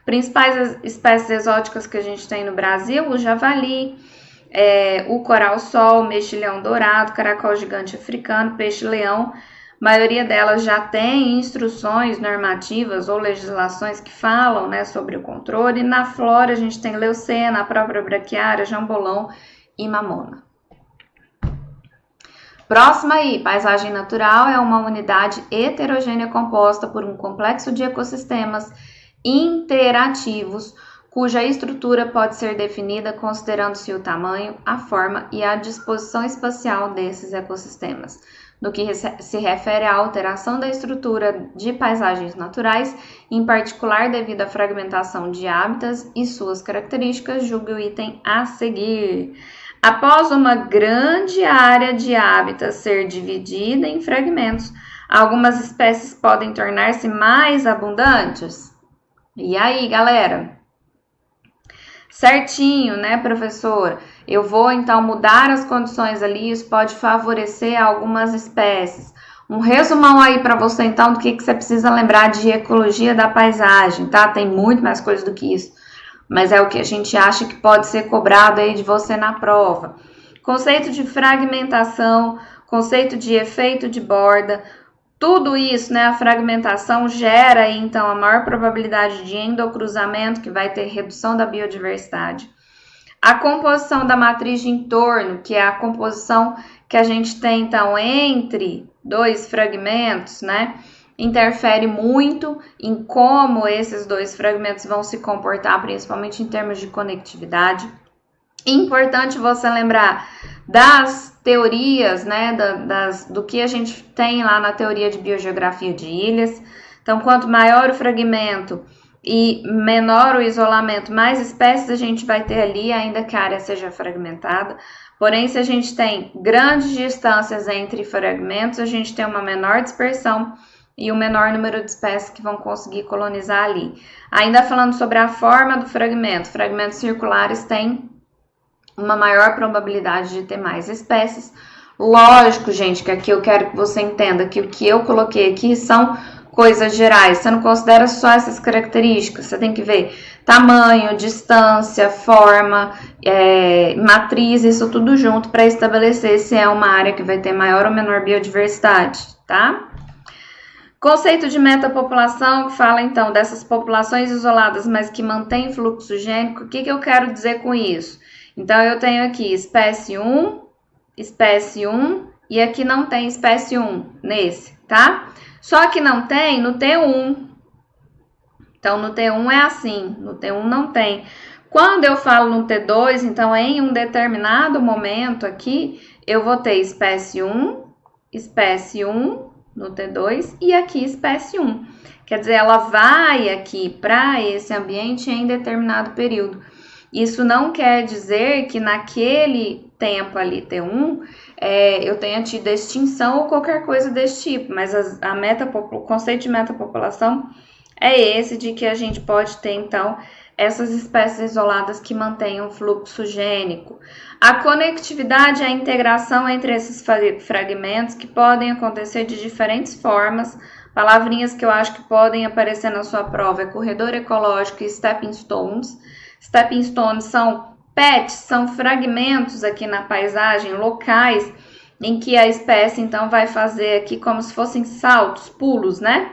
Principais espécies exóticas que a gente tem no Brasil: o javali, o coral-sol, mexilhão dourado, caracol gigante africano, peixe-leão. A maioria delas já tem instruções normativas ou legislações que falam, né, sobre o controle. Na flora a gente tem leucena, a própria braquiária, jambolão e mamona. Próxima aí, paisagem natural é uma unidade heterogênea composta por um complexo de ecossistemas interativos, cuja estrutura pode ser definida considerando-se o tamanho, a forma e a disposição espacial desses ecossistemas. No que se refere à alteração da estrutura de paisagens naturais, em particular devido à fragmentação de hábitats e suas características, julgue o item a seguir. Após uma grande área de hábitat ser dividida em fragmentos, algumas espécies podem tornar-se mais abundantes. E aí, galera? Certinho, né, professora? Eu vou, então, mudar as condições ali, isso pode favorecer algumas espécies. Um resumão aí para você, então, do que você precisa lembrar de ecologia da paisagem, tá? Tem muito mais coisa do que isso, mas é o que a gente acha que pode ser cobrado aí de você na prova. Conceito de fragmentação, conceito de efeito de borda, tudo isso, né, a fragmentação gera aí, então, a maior probabilidade de endocruzamento, que vai ter redução da biodiversidade. A composição da matriz de entorno, que é a composição que a gente tem, então, entre dois fragmentos, né? Interfere muito em como esses dois fragmentos vão se comportar, principalmente em termos de conectividade. Importante você lembrar das teorias, né, do que a gente tem lá na teoria de biogeografia de ilhas. Então, quanto maior o fragmento e menor o isolamento, mais espécies a gente vai ter ali, ainda que a área seja fragmentada. Porém, se a gente tem grandes distâncias entre fragmentos, a gente tem uma menor dispersão e um menor número de espécies que vão conseguir colonizar ali. Ainda falando sobre a forma do fragmento, fragmentos circulares têm uma maior probabilidade de ter mais espécies. Lógico, gente, que aqui eu quero que você entenda que o que eu coloquei aqui são coisas gerais. Você não considera só essas características, você tem que ver tamanho, distância, forma, matriz, isso tudo junto para estabelecer se é uma área que vai ter maior ou menor biodiversidade, tá? Conceito de metapopulação, que fala então dessas populações isoladas, mas que mantêm fluxo gênico. O que eu quero dizer com isso? Então, eu tenho aqui espécie 1 e aqui não tem espécie 1 nesse, tá? Só que não tem no T1. Então, no T1 é assim, no T1 não tem. Quando eu falo no T2, então, em um determinado momento aqui, eu vou ter espécie 1 no T2 e aqui espécie 1. Quer dizer, ela vai aqui para esse ambiente em determinado período. Isso não quer dizer que naquele tempo ali, T1, eu tenha tido extinção ou qualquer coisa desse tipo, mas o conceito de metapopulação é esse, de que a gente pode ter, então, essas espécies isoladas que mantenham fluxo gênico. A conectividade é a integração entre esses fragmentos que podem acontecer de diferentes formas. Palavrinhas que eu acho que podem aparecer na sua prova é corredor ecológico e stepping stones. Stepping stones são patches, são fragmentos aqui na paisagem, locais em que a espécie então vai fazer aqui como se fossem saltos, pulos, né?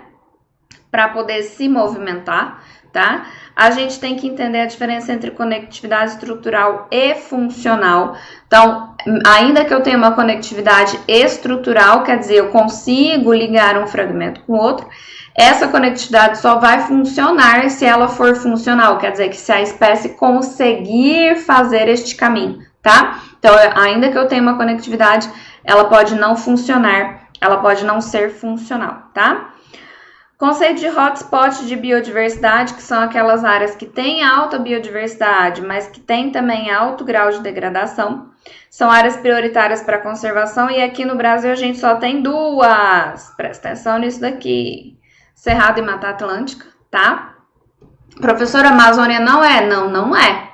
Para poder se movimentar, tá? A gente tem que entender a diferença entre conectividade estrutural e funcional. Então, ainda que eu tenha uma conectividade estrutural, quer dizer, eu consigo ligar um fragmento com o outro, essa conectividade só vai funcionar se ela for funcional, quer dizer que se a espécie conseguir fazer este caminho, tá? Então, ainda que eu tenha uma conectividade, ela pode não funcionar, ela pode não ser funcional, tá? Conceito de hotspot de biodiversidade, que são aquelas áreas que têm alta biodiversidade, mas que têm também alto grau de degradação. São áreas prioritárias para conservação e aqui no Brasil a gente só tem duas. Presta atenção nisso daqui. Cerrado e Mata Atlântica, tá? Professora, Amazônia não é? Não é,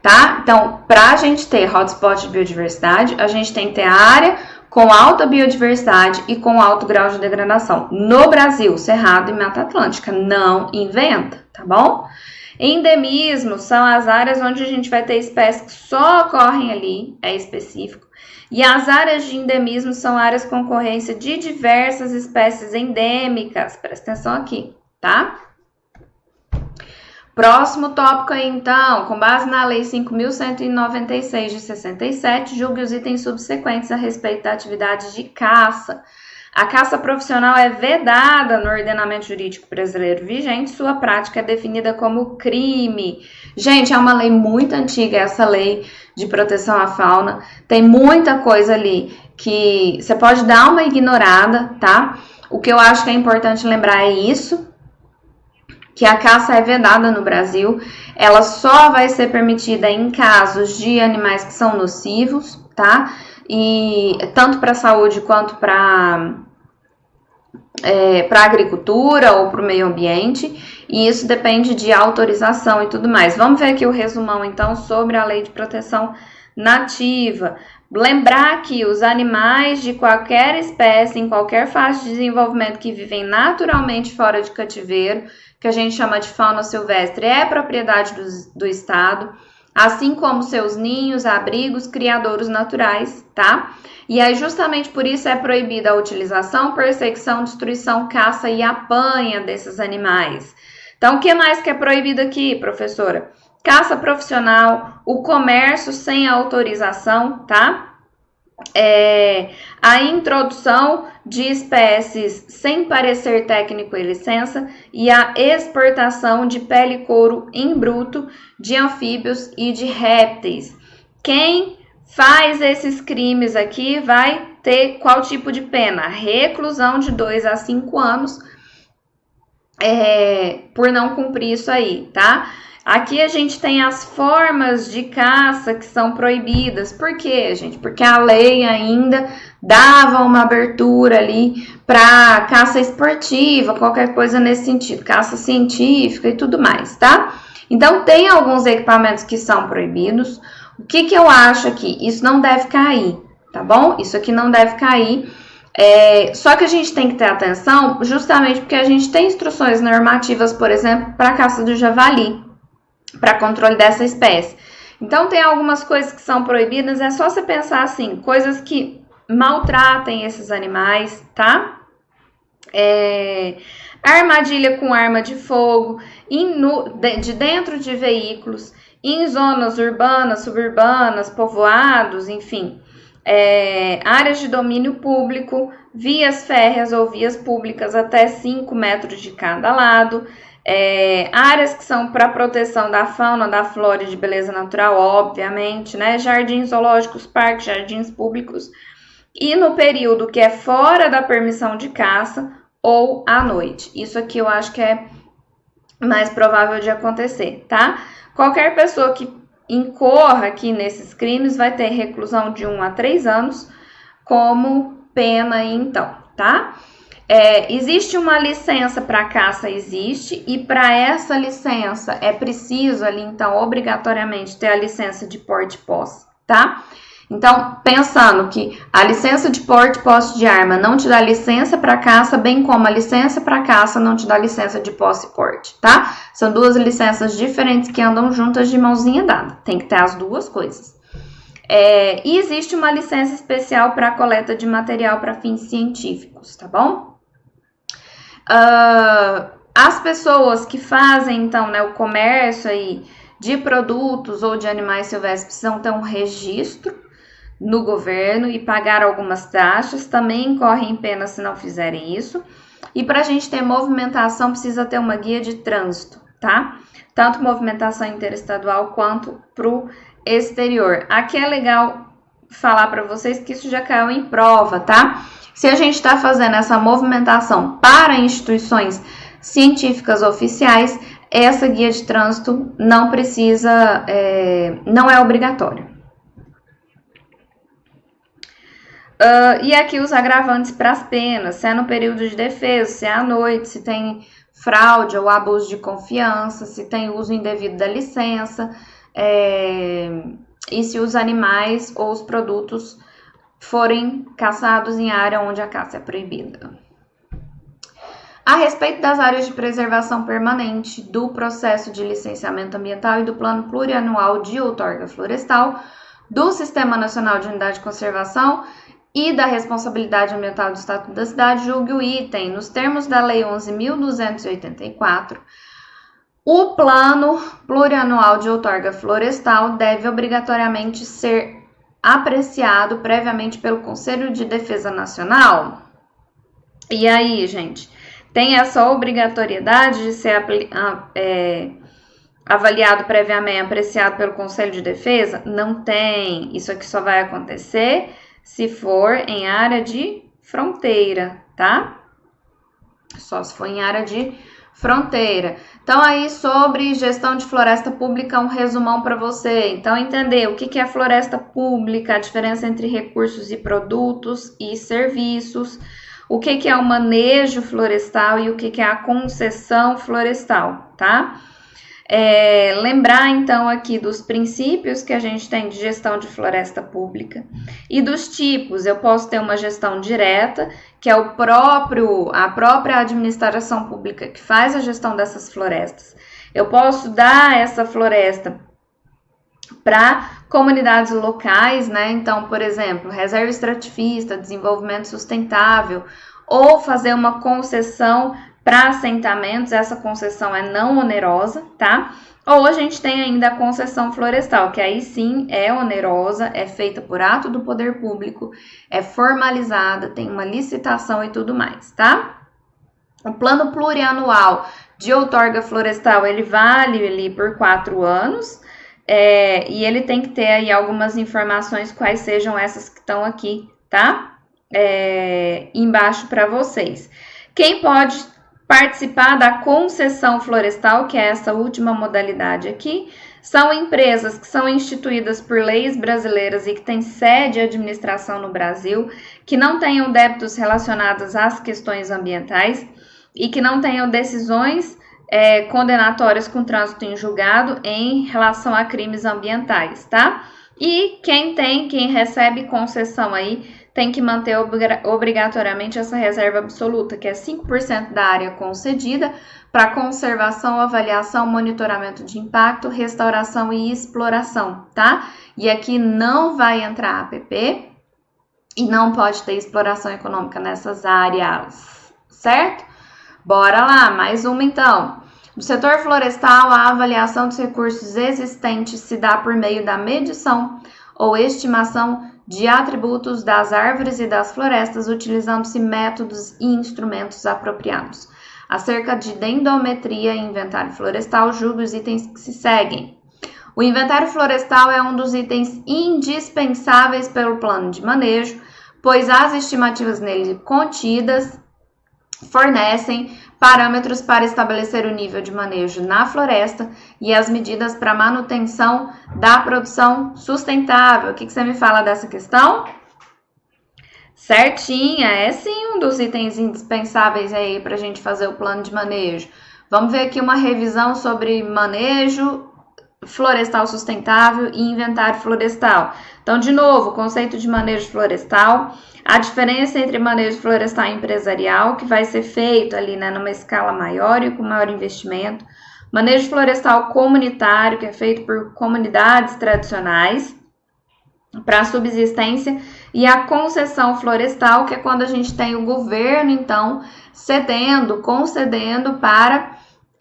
tá? Então, para a gente ter hotspot de biodiversidade, a gente tem que ter a área com alta biodiversidade e com alto grau de degradação. No Brasil, Cerrado e Mata Atlântica, não inventa, tá bom? Endemismos são as áreas onde a gente vai ter espécies que só ocorrem ali, é específico. E as áreas de endemismo são áreas com ocorrência de diversas espécies endêmicas. Presta atenção aqui, tá? Próximo tópico aí, então, com base na Lei 5.196 de 67, julgue os itens subsequentes a respeito da atividade de caça. A caça profissional é vedada no ordenamento jurídico brasileiro vigente, sua prática é definida como crime. Gente, é uma lei muito antiga, essa lei de proteção à fauna. Tem muita coisa ali que você pode dar uma ignorada, tá? O que eu acho que é importante lembrar é isso, que a caça é vedada no Brasil, ela só vai ser permitida em casos de animais que são nocivos, tá? E tanto para a saúde quanto para a agricultura ou para o meio ambiente, e isso depende de autorização e tudo mais. Vamos ver aqui o resumão, então, sobre a Lei de Proteção Nativa. Lembrar que os animais de qualquer espécie, em qualquer fase de desenvolvimento que vivem naturalmente fora de cativeiro, que a gente chama de fauna silvestre, é propriedade do Estado, assim como seus ninhos, abrigos, criadouros naturais, tá? E aí, justamente por isso, é proibida a utilização, perseguição, destruição, caça e apanha desses animais. Então, o que mais que é proibido aqui, professora? caça profissional, o comércio sem autorização, tá? A introdução de espécies sem parecer técnico e licença e a exportação de pele e couro em bruto de anfíbios e de répteis. Quem faz esses crimes aqui vai ter qual tipo de pena? Reclusão de 2 a 5 anos por não cumprir isso aí, tá? Aqui a gente tem as formas de caça que são proibidas. Por quê, gente? Porque a lei ainda dava uma abertura ali para caça esportiva, qualquer coisa nesse sentido, caça científica e tudo mais, tá? Então, tem alguns equipamentos que são proibidos. O que eu acho aqui? Isso não deve cair, tá bom? Isso aqui não deve cair. Só que a gente tem que ter atenção justamente porque a gente tem instruções normativas, por exemplo, para a caça do javali, para controle dessa espécie. Então, tem algumas coisas que são proibidas, é só você pensar assim, coisas que maltratem esses animais, tá? Armadilha com arma de fogo, de dentro de veículos, em zonas urbanas, suburbanas, povoados, enfim, áreas de domínio público, vias férreas ou vias públicas até 5 metros de cada lado, áreas que são para proteção da fauna, da flora e de beleza natural, obviamente, né? Jardins zoológicos, parques, jardins públicos, e no período que é fora da permissão de caça ou à noite. Isso aqui eu acho que é mais provável de acontecer, tá? Qualquer pessoa que incorra aqui nesses crimes vai ter reclusão de 1 a 3 anos como pena, então, tá? Existe uma licença para caça, existe, e para essa licença é preciso ali, então, obrigatoriamente ter a licença de porte e posse, tá? Então, pensando que a licença de porte e posse de arma não te dá licença para caça, bem como a licença para caça não te dá licença de posse e porte, tá? São duas licenças diferentes que andam juntas de mãozinha dada, tem que ter as duas coisas. E existe uma licença especial para coleta de material para fins científicos, tá bom? As pessoas que fazem, então, né, o comércio aí de produtos ou de animais silvestres precisam ter um registro no governo e pagar algumas taxas, também incorrem pena se não fizerem isso. E para a gente ter movimentação, precisa ter uma guia de trânsito, tá? Tanto movimentação interestadual quanto para o exterior. Aqui é legal falar para vocês que isso já caiu em prova, tá? Se a gente está fazendo essa movimentação para instituições científicas oficiais, essa guia de trânsito não precisa, não é obrigatório. E aqui os agravantes para as penas, se é no período de defesa, se é à noite, se tem fraude ou abuso de confiança, se tem uso indevido da licença, e se os animais ou os produtos forem caçados em área onde a caça é proibida. A respeito das áreas de preservação permanente, do processo de licenciamento ambiental e do plano plurianual de outorga florestal, do Sistema Nacional de Unidade de Conservação e da responsabilidade ambiental do Estatuto da Cidade, julgue o item, nos termos da Lei 11.284, o plano plurianual de outorga florestal deve obrigatoriamente ser apreciado previamente pelo Conselho de Defesa Nacional. E aí, gente, tem essa obrigatoriedade de ser avaliado previamente, apreciado pelo Conselho de Defesa? Não tem. Isso aqui só vai acontecer se for em área de fronteira, tá? Só se for em área de fronteira. Então, aí sobre gestão de floresta pública, um resumão para você. Então, entender o que é floresta pública, a diferença entre recursos e produtos e serviços, o que é o manejo florestal e o que é a concessão florestal, tá? Lembrar, então, aqui dos princípios que a gente tem de gestão de floresta pública e dos tipos. Eu posso ter uma gestão direta, que é a própria administração pública que faz a gestão dessas florestas. Eu posso dar essa floresta para comunidades locais, né? Então, por exemplo, reserva extrativista, desenvolvimento sustentável, ou fazer uma concessão para assentamentos, essa concessão é não onerosa, tá? Ou a gente tem ainda a concessão florestal, que aí sim é onerosa, é feita por ato do poder público, é formalizada, tem uma licitação e tudo mais, tá? O plano plurianual de outorga florestal, ele vale ali por 4 anos, e ele tem que ter aí algumas informações, quais sejam essas que estão aqui, tá? Embaixo para vocês. Quem pode participar da concessão florestal, que é essa última modalidade aqui, são empresas que são instituídas por leis brasileiras e que têm sede e administração no Brasil, que não tenham débitos relacionados às questões ambientais e que não tenham decisões condenatórias com trânsito em julgado em relação a crimes ambientais, tá? E quem recebe concessão aí tem que manter obrigatoriamente essa reserva absoluta, que é 5% da área concedida para conservação, avaliação, monitoramento de impacto, restauração e exploração, tá? E aqui não vai entrar APP e não pode ter exploração econômica nessas áreas, certo? Bora lá, mais uma então. No setor florestal, a avaliação dos recursos existentes se dá por meio da medição ou estimação de atributos das árvores e das florestas, utilizando-se métodos e instrumentos apropriados. Acerca de dendometria e inventário florestal, julgue os itens que se seguem. O inventário florestal é um dos itens indispensáveis pelo plano de manejo, pois as estimativas nele contidas fornecem parâmetros para estabelecer o nível de manejo na floresta e as medidas para manutenção da produção sustentável. O que você me fala dessa questão? Certinha, é sim um dos itens indispensáveis aí para a gente fazer o plano de manejo. Vamos ver aqui uma revisão sobre manejo florestal sustentável e inventário florestal. Então, de novo, o conceito de manejo florestal, a diferença entre manejo florestal empresarial, que vai ser feito ali, né, numa escala maior e com maior investimento, manejo florestal comunitário, que é feito por comunidades tradicionais para subsistência, e a concessão florestal, que é quando a gente tem o governo, então, concedendo para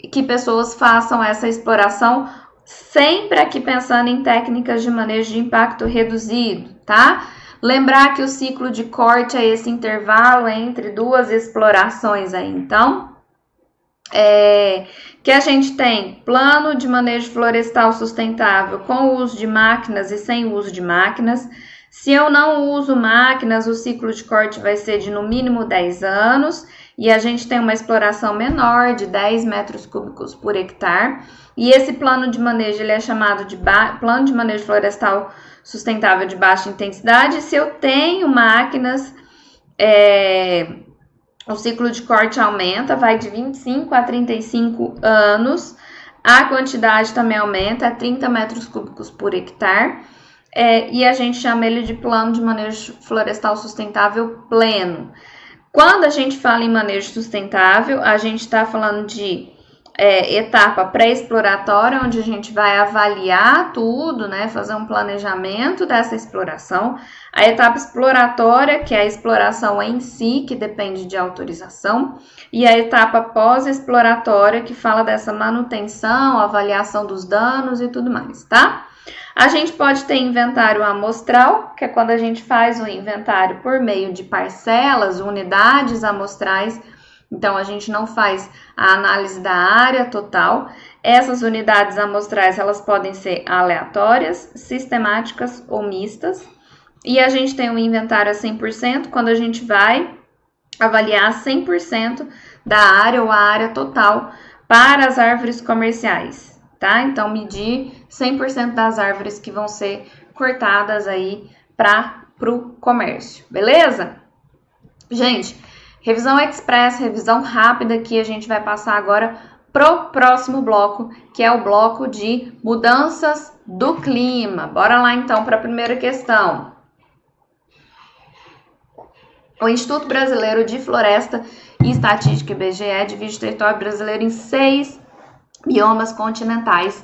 que pessoas façam essa exploração, sempre aqui pensando em técnicas de manejo de impacto reduzido, tá? Lembrar que o ciclo de corte é esse intervalo entre duas explorações aí, então, que a gente tem plano de manejo florestal sustentável com o uso de máquinas e sem o uso de máquinas. Se eu não uso máquinas, o ciclo de corte vai ser de no mínimo 10 anos e a gente tem uma exploração menor de 10 metros cúbicos por hectare. E esse plano de manejo ele é chamado de plano de manejo florestal sustentável de baixa intensidade. Se eu tenho máquinas, o ciclo de corte aumenta, vai de 25 a 35 anos. A quantidade também aumenta, é 30 metros cúbicos por hectare. E a gente chama ele de plano de manejo florestal sustentável pleno. Quando a gente fala em manejo sustentável, a gente está falando de etapa pré-exploratória, onde a gente vai avaliar tudo, né, fazer um planejamento dessa exploração. A etapa exploratória, que é a exploração em si, que depende de autorização. E a etapa pós-exploratória, que fala dessa manutenção, avaliação dos danos e tudo mais, tá? A gente pode ter inventário amostral, que é quando a gente faz o inventário por meio de parcelas, unidades amostrais. Então, a gente não faz a análise da área total. Essas unidades amostrais, elas podem ser aleatórias, sistemáticas ou mistas. E a gente tem um inventário a 100%, quando a gente vai avaliar 100% da área ou a área total para as árvores comerciais, tá? Então, medir 100% das árvores que vão ser cortadas aí para o comércio, beleza? Gente, revisão express, revisão rápida que a gente vai passar agora pro próximo bloco, que é o bloco de mudanças do clima. Bora lá então para a primeira questão. O Instituto Brasileiro de Floresta e Estatística, IBGE, divide o território brasileiro em 6 biomas continentais.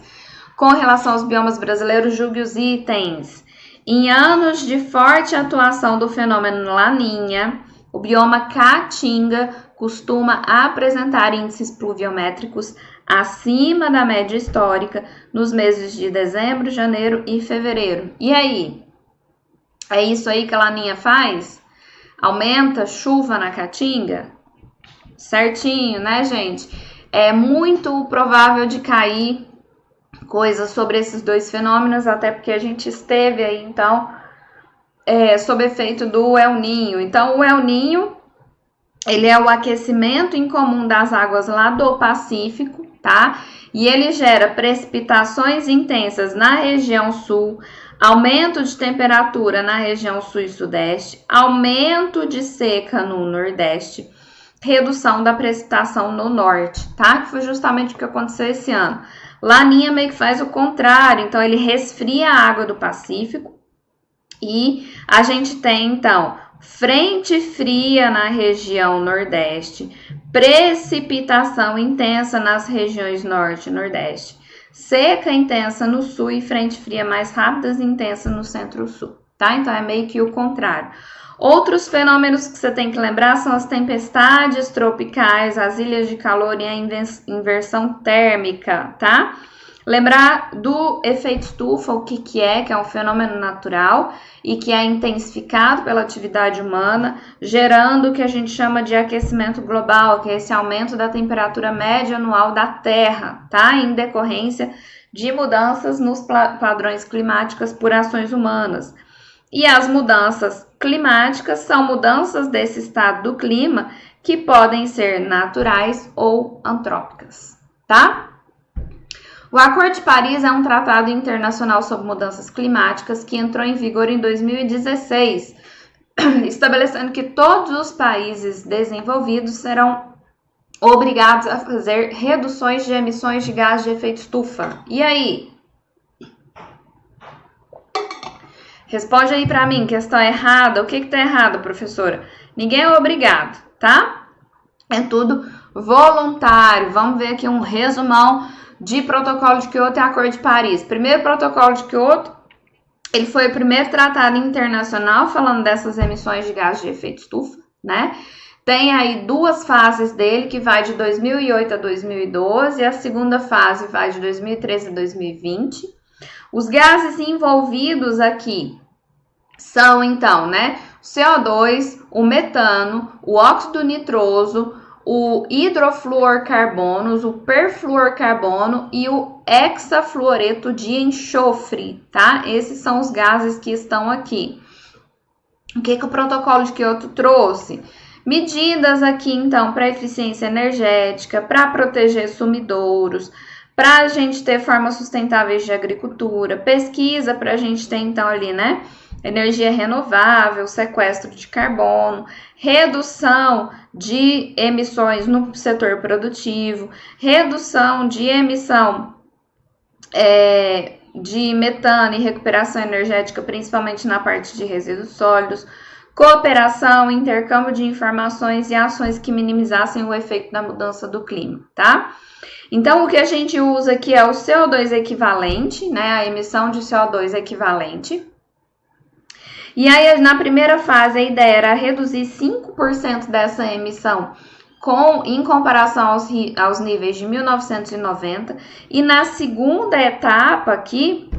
Com relação aos biomas brasileiros, julgue os itens. Em anos de forte atuação do fenômeno Laninha, o bioma Caatinga costuma apresentar índices pluviométricos acima da média histórica nos meses de dezembro, janeiro e fevereiro. E aí? É isso aí que a Laninha faz? Aumenta chuva na Caatinga? Certinho, né, gente? É muito provável de cair coisas sobre esses dois fenômenos, até porque a gente esteve aí, então, sob efeito do El Niño. Então, o El Niño, ele é o aquecimento incomum das águas lá do Pacífico, tá? E ele gera precipitações intensas na região sul, aumento de temperatura na região sul e sudeste, aumento de seca no nordeste, redução da precipitação no norte, tá? Que foi justamente o que aconteceu esse ano. Laninha meio que faz o contrário, então ele resfria a água do Pacífico e a gente tem, então, frente fria na região nordeste, precipitação intensa nas regiões norte e nordeste, seca intensa no sul e frente fria mais rápidas e intensa no centro-sul, tá? Então é meio que o contrário. Outros fenômenos que você tem que lembrar são as tempestades tropicais, as ilhas de calor e a inversão térmica, tá? Lembrar do efeito estufa, o que é, que é um fenômeno natural e que é intensificado pela atividade humana, gerando o que a gente chama de aquecimento global, que é esse aumento da temperatura média anual da Terra, tá? Em decorrência de mudanças nos padrões climáticos por ações humanas. E as mudanças climáticas são mudanças desse estado do clima que podem ser naturais ou antrópicas, tá? O Acordo de Paris é um tratado internacional sobre mudanças climáticas que entrou em vigor em 2016, estabelecendo que todos os países desenvolvidos serão obrigados a fazer reduções de emissões de gás de efeito estufa. E aí? Responde aí para mim, questão errada. O que tá errado, professora? Ninguém é obrigado, tá? É tudo voluntário. Vamos ver aqui um resumão de Protocolo de Kyoto e Acordo de Paris. Primeiro Protocolo de Kyoto, ele foi o primeiro tratado internacional falando dessas emissões de gás de efeito estufa, né? Tem aí duas fases dele, que vai de 2008 a 2012, e a segunda fase vai de 2013 a 2020. Os gases envolvidos aqui são, então, né, o CO2, o metano, o óxido nitroso, o hidrofluorcarbonos, o perfluorcarbono e o hexafluoreto de enxofre, tá? Esses são os gases que estão aqui. O que o Protocolo de Kyoto trouxe? Medidas aqui, então, para eficiência energética, para proteger sumidouros, para a gente ter formas sustentáveis de agricultura, pesquisa para a gente ter, então, ali, né, energia renovável, sequestro de carbono, redução de emissões no setor produtivo, redução de emissão de metano e recuperação energética, principalmente na parte de resíduos sólidos, cooperação, intercâmbio de informações e ações que minimizassem o efeito da mudança do clima, tá? Então, o que a gente usa aqui é o CO2 equivalente, né? A emissão de CO2 equivalente. E aí, na primeira fase, a ideia era reduzir 5% dessa emissão em comparação aos níveis de 1990. E na segunda etapa aqui,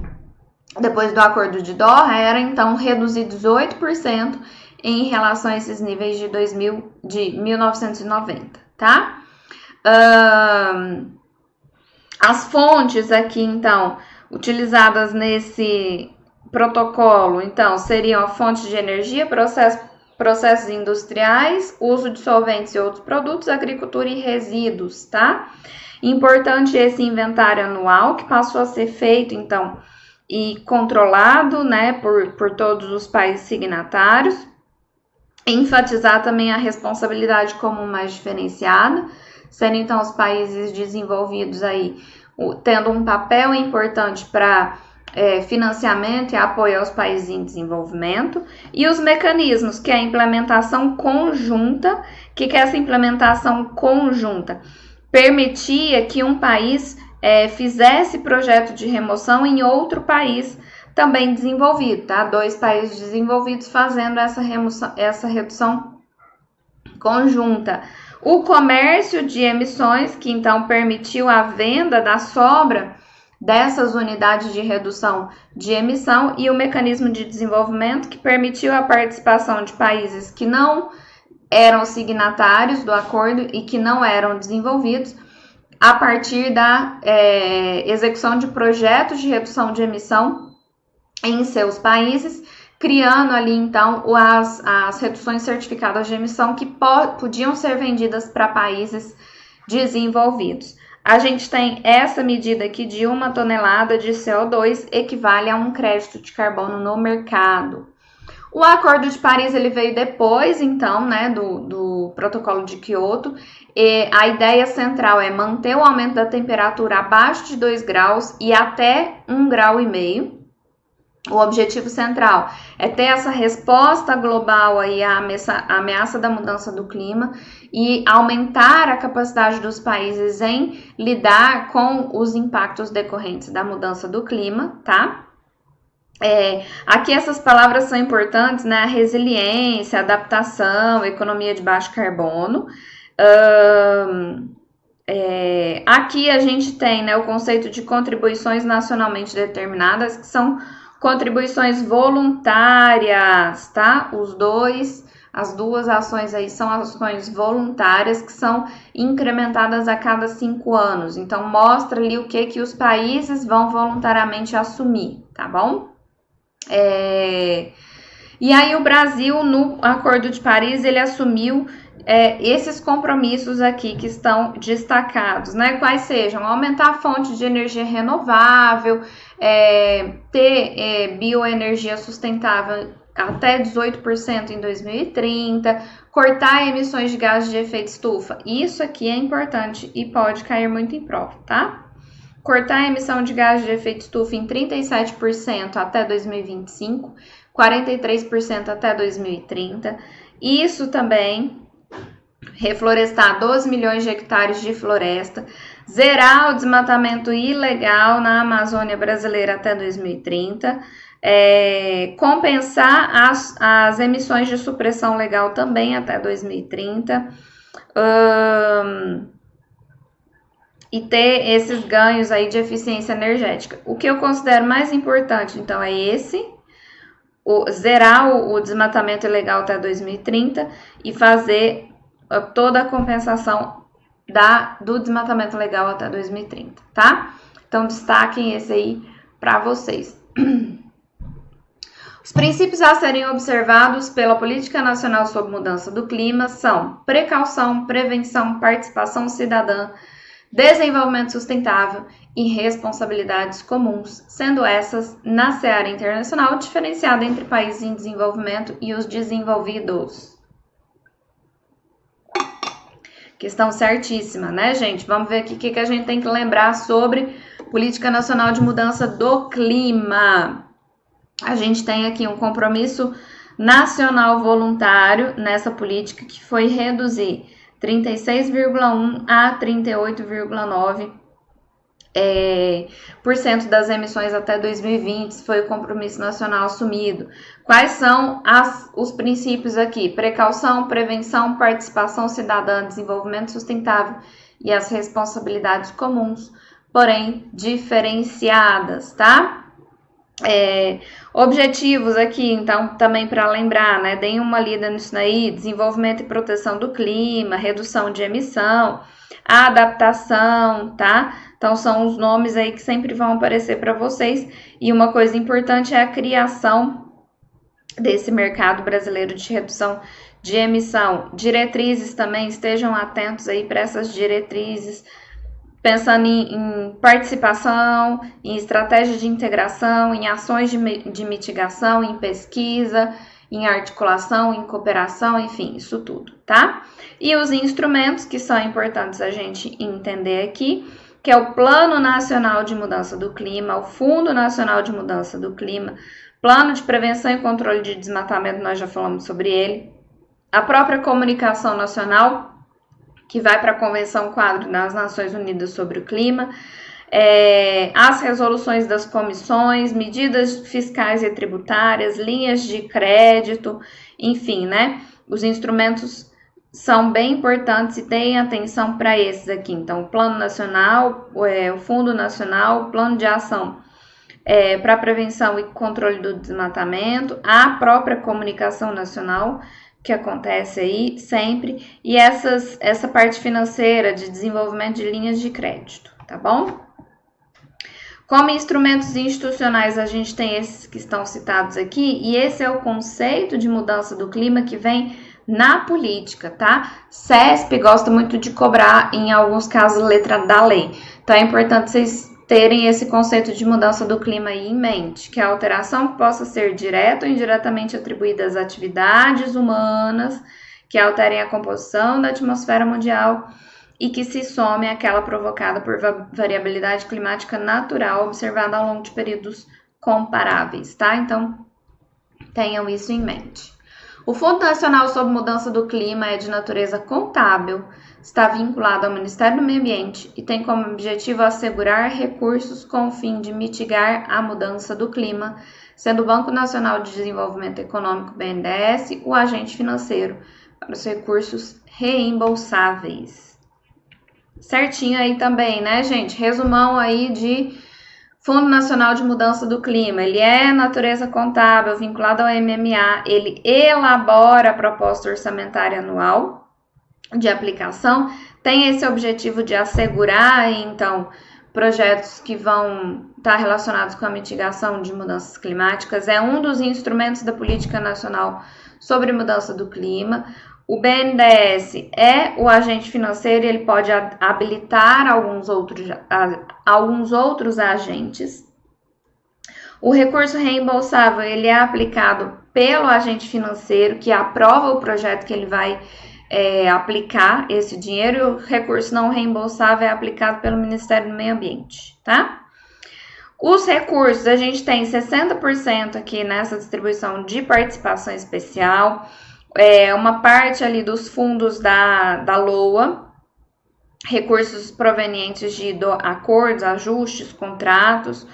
depois do Acordo de Doha, era então reduzir 18% em relação a esses níveis de 1990, tá? As fontes aqui, então, utilizadas nesse protocolo, então, seriam a fonte de energia, processos industriais, uso de solventes e outros produtos, agricultura e resíduos, tá? Importante esse inventário anual que passou a ser feito, então, e controlado, né, por todos os países signatários. Enfatizar também a responsabilidade comum mais diferenciada, sendo então os países desenvolvidos aí tendo um papel importante para financiamento e apoio aos países em desenvolvimento, e os mecanismos, que é a implementação conjunta. Que é essa implementação conjunta? Permitia que um país fizesse projeto de remoção em outro país também desenvolvido, tá? 2 países desenvolvidos fazendo essa redução conjunta. O comércio de emissões, que então permitiu a venda da sobra dessas unidades de redução de emissão, e o mecanismo de desenvolvimento, que permitiu a participação de países que não eram signatários do acordo e que não eram desenvolvidos, a partir da execução de projetos de redução de emissão em seus países, criando ali então as reduções certificadas de emissão que podiam ser vendidas para países desenvolvidos. A gente tem essa medida aqui de 1 tonelada de CO2 equivale a um crédito de carbono no mercado. O Acordo de Paris ele veio depois, então, né, do Protocolo de Kyoto, e a ideia central é manter o aumento da temperatura abaixo de 2 graus e até 1,5 grau. O objetivo central é ter essa resposta global aí à ameaça da mudança do clima e aumentar a capacidade dos países em lidar com os impactos decorrentes da mudança do clima, tá? Aqui essas palavras são importantes, né? Resiliência, adaptação, economia de baixo carbono. Aqui a gente tem, né, o conceito de contribuições nacionalmente determinadas, que são contribuições voluntárias, tá? As duas ações aí são ações voluntárias que são incrementadas a cada 5 anos. Então, mostra ali o que os países vão voluntariamente assumir, tá bom? E aí o Brasil, no Acordo de Paris, ele assumiu esses compromissos aqui que estão destacados, né? Quais sejam? Aumentar a fonte de energia renovável, ter bioenergia sustentável até 18% em 2030, cortar emissões de gases de efeito estufa. Isso aqui é importante e pode cair muito em prova, tá? Cortar a emissão de gases de efeito estufa em 37% até 2025, 43% até 2030. Isso também, reflorestar 12 milhões de hectares de floresta, zerar o desmatamento ilegal na Amazônia brasileira até 2030, compensar as emissões de supressão legal também até 2030, e ter esses ganhos aí de eficiência energética. O que eu considero mais importante, então, é zerar o desmatamento ilegal até 2030 e fazer toda a compensação do desmatamento legal até 2030, tá? Então, destaquem esse aí para vocês. Os princípios a serem observados pela Política Nacional sobre Mudança do Clima são precaução, prevenção, participação cidadã, desenvolvimento sustentável e responsabilidades comuns, sendo essas, na seara internacional, diferenciada entre países em desenvolvimento e os desenvolvidos. Questão certíssima, né, gente? Vamos ver aqui o que a gente tem que lembrar sobre Política Nacional de Mudança do Clima. A gente tem aqui um compromisso nacional voluntário nessa política que foi reduzir 36,1% a 38,9% das emissões até 2020, foi o compromisso nacional assumido. Quais são os princípios aqui? Precaução, prevenção, participação cidadã, desenvolvimento sustentável e as responsabilidades comuns, porém diferenciadas, tá? Objetivos aqui, então, também para lembrar, né? Deem uma lida nisso aí: desenvolvimento e proteção do clima, redução de emissão, adaptação, tá? Então, são os nomes aí que sempre vão aparecer para vocês. E uma coisa importante é a criação desse mercado brasileiro de redução de emissão. Diretrizes também, estejam atentos aí para essas diretrizes, pensando em participação, em estratégia de integração, em ações de mitigação, em pesquisa, em articulação, em cooperação, enfim, isso tudo, tá? E os instrumentos que são importantes a gente entender aqui, que é o Plano Nacional de Mudança do Clima, o Fundo Nacional de Mudança do Clima, Plano de Prevenção e Controle de Desmatamento, nós já falamos sobre ele, a própria Comunicação Nacional, que vai para a Convenção Quadro das Nações Unidas sobre o Clima, as resoluções das comissões, medidas fiscais e tributárias, linhas de crédito, enfim, né? Os instrumentos são bem importantes e deem atenção para esses aqui. Então, o Plano Nacional, o Fundo Nacional, o Plano de Ação para Prevenção e Controle do Desmatamento, a própria Comunicação Nacional, que acontece aí sempre, e essa parte financeira de desenvolvimento de linhas de crédito, tá bom? Como instrumentos institucionais, a gente tem esses que estão citados aqui, e esse é o conceito de mudança do clima que vem na política, tá? CESP gosta muito de cobrar, em alguns casos, letra da lei. Então, é importante vocês terem esse conceito de mudança do clima aí em mente, que a alteração que possa ser direta ou indiretamente atribuída às atividades humanas que alterem a composição da atmosfera mundial e que se some àquela provocada por variabilidade climática natural observada ao longo de períodos comparáveis, tá? Então, tenham isso em mente. O Fundo Nacional sobre Mudança do Clima é de natureza contábil, está vinculado ao Ministério do Meio Ambiente e tem como objetivo assegurar recursos com o fim de mitigar a mudança do clima, sendo o Banco Nacional de Desenvolvimento Econômico, BNDES, o agente financeiro para os recursos reembolsáveis. Certinho aí também, né, gente? Resumão aí de Fundo Nacional de Mudança do Clima. Ele é natureza contábil, vinculado ao MMA, ele elabora a proposta orçamentária anual de aplicação, tem esse objetivo de assegurar, então, projetos que vão estar relacionados com a mitigação de mudanças climáticas, é um dos instrumentos da Política Nacional sobre Mudança do Clima. O BNDES é o agente financeiro e ele pode habilitar alguns outros agentes. O recurso reembolsável, ele é aplicado pelo agente financeiro que aprova o projeto que ele vai aplicar esse dinheiro, e o recurso não reembolsável é aplicado pelo Ministério do Meio Ambiente, tá? Os recursos, a gente tem 60% aqui nessa distribuição de participação especial, uma parte ali dos fundos da LOA, recursos provenientes de acordos, ajustes, contratos,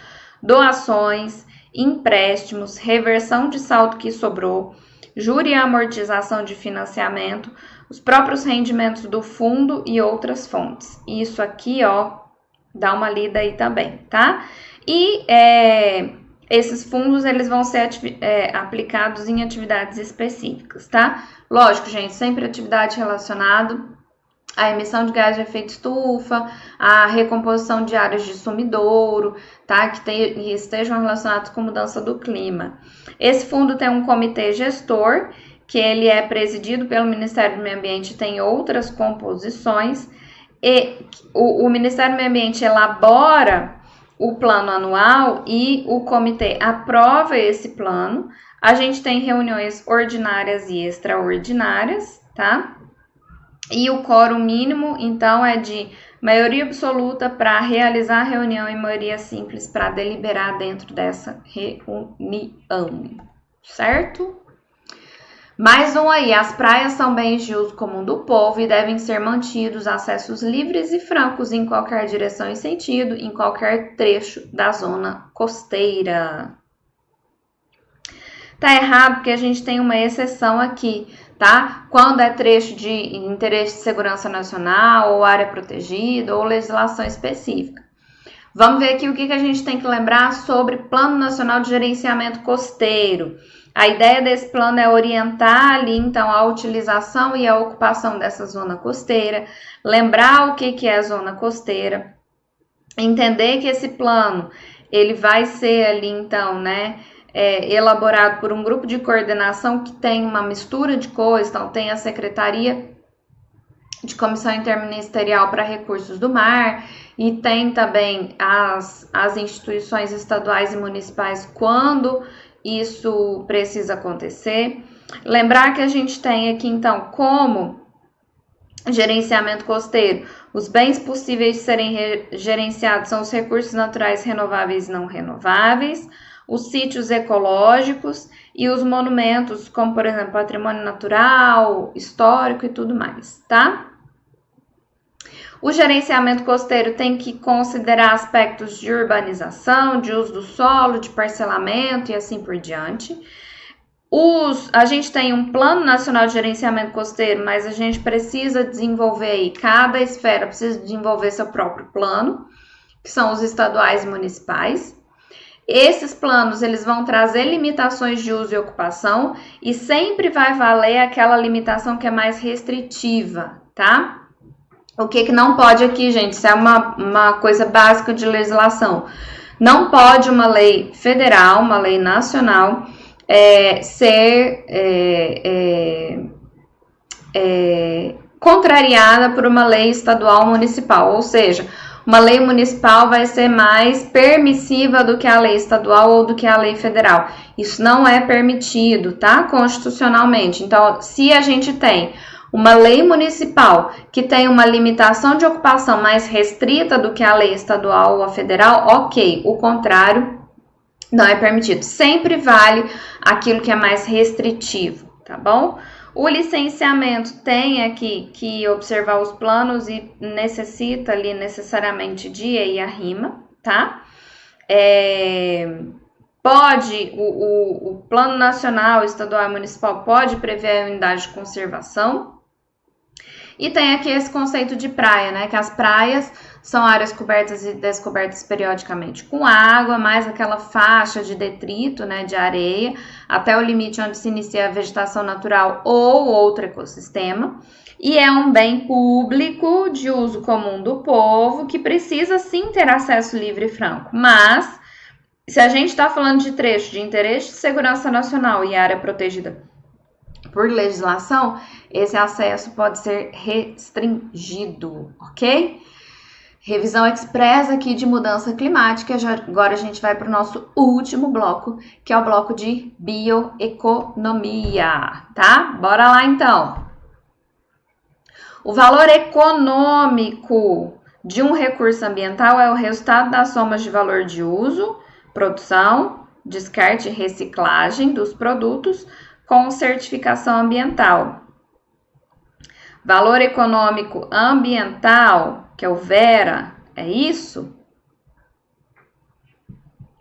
doações, empréstimos, reversão de saldo que sobrou, juro e amortização de financiamento, os próprios rendimentos do fundo e outras fontes. Isso aqui, ó, dá uma lida aí também, tá? E esses fundos, eles vão ser aplicados em atividades específicas, tá? Lógico, gente, sempre atividade relacionada à emissão de gás de efeito estufa, à recomposição de áreas de sumidouro, tá? Que estejam relacionados com mudança do clima. Esse fundo tem um comitê gestor, que ele é presidido pelo Ministério do Meio Ambiente e tem outras composições, e o Ministério do Meio Ambiente elabora o plano anual e o comitê aprova esse plano. A gente tem reuniões ordinárias e extraordinárias, tá? E o quórum mínimo, então, é de maioria absoluta para realizar a reunião e maioria simples para deliberar dentro dessa reunião, certo? Mais um aí, as praias são bens de uso comum do povo e devem ser mantidos acessos livres e francos em qualquer direção e sentido, em qualquer trecho da zona costeira. Tá errado porque a gente tem uma exceção aqui, tá? Quando é trecho de interesse de segurança nacional, ou área protegida, ou legislação específica. Vamos ver aqui o que a gente tem que lembrar sobre Plano Nacional de Gerenciamento Costeiro. A ideia desse plano é orientar ali, então, a utilização e a ocupação dessa zona costeira, lembrar o que é a zona costeira, entender que esse plano, ele vai ser ali, então, né, elaborado por um grupo de coordenação que tem uma mistura de coisas, então tem a Secretaria de Comissão Interministerial para Recursos do Mar e tem também as instituições estaduais e municipais quando isso precisa acontecer. Lembrar que a gente tem aqui, então, como gerenciamento costeiro, os bens possíveis de serem gerenciados são os recursos naturais renováveis e não renováveis, os sítios ecológicos e os monumentos, como, por exemplo, patrimônio natural, histórico e tudo mais, tá? O gerenciamento costeiro tem que considerar aspectos de urbanização, de uso do solo, de parcelamento e assim por diante. A gente tem um Plano Nacional de Gerenciamento Costeiro, mas a gente precisa desenvolver aí, cada esfera precisa desenvolver seu próprio plano, que são os estaduais e municipais. Esses planos, eles vão trazer limitações de uso e ocupação e sempre vai valer aquela limitação que é mais restritiva, tá? O que não pode aqui, gente? Isso é uma coisa básica de legislação. Não pode uma lei federal, uma lei nacional, ser contrariada por uma lei estadual ou municipal, ou seja, uma lei municipal vai ser mais permissiva do que a lei estadual ou do que a lei federal. Isso não é permitido, tá? Constitucionalmente. Então, se a gente tem uma lei municipal que tem uma limitação de ocupação mais restrita do que a lei estadual ou a federal, ok. O contrário não é permitido. Sempre vale aquilo que é mais restritivo, tá bom? O licenciamento tem aqui que observar os planos e necessita ali necessariamente de EIA e a RIMA, tá? O Plano Nacional, Estadual e Municipal pode prever a unidade de conservação. E tem aqui esse conceito de praia, né? Que as praias são áreas cobertas e descobertas periodicamente com água, mais aquela faixa de detrito, né, de areia, até o limite onde se inicia a vegetação natural ou outro ecossistema. E é um bem público de uso comum do povo que precisa sim ter acesso livre e franco. Mas, se a gente está falando de trecho de interesse de segurança nacional e área protegida por legislação, esse acesso pode ser restringido, ok? Revisão expressa aqui de mudança climática. Agora a gente vai para o nosso último bloco, que é o bloco de bioeconomia, tá? Bora lá então. O valor econômico de um recurso ambiental é o resultado das somas de valor de uso, produção, descarte e reciclagem dos produtos com certificação ambiental. Valor econômico ambiental, que é o VERA, é isso?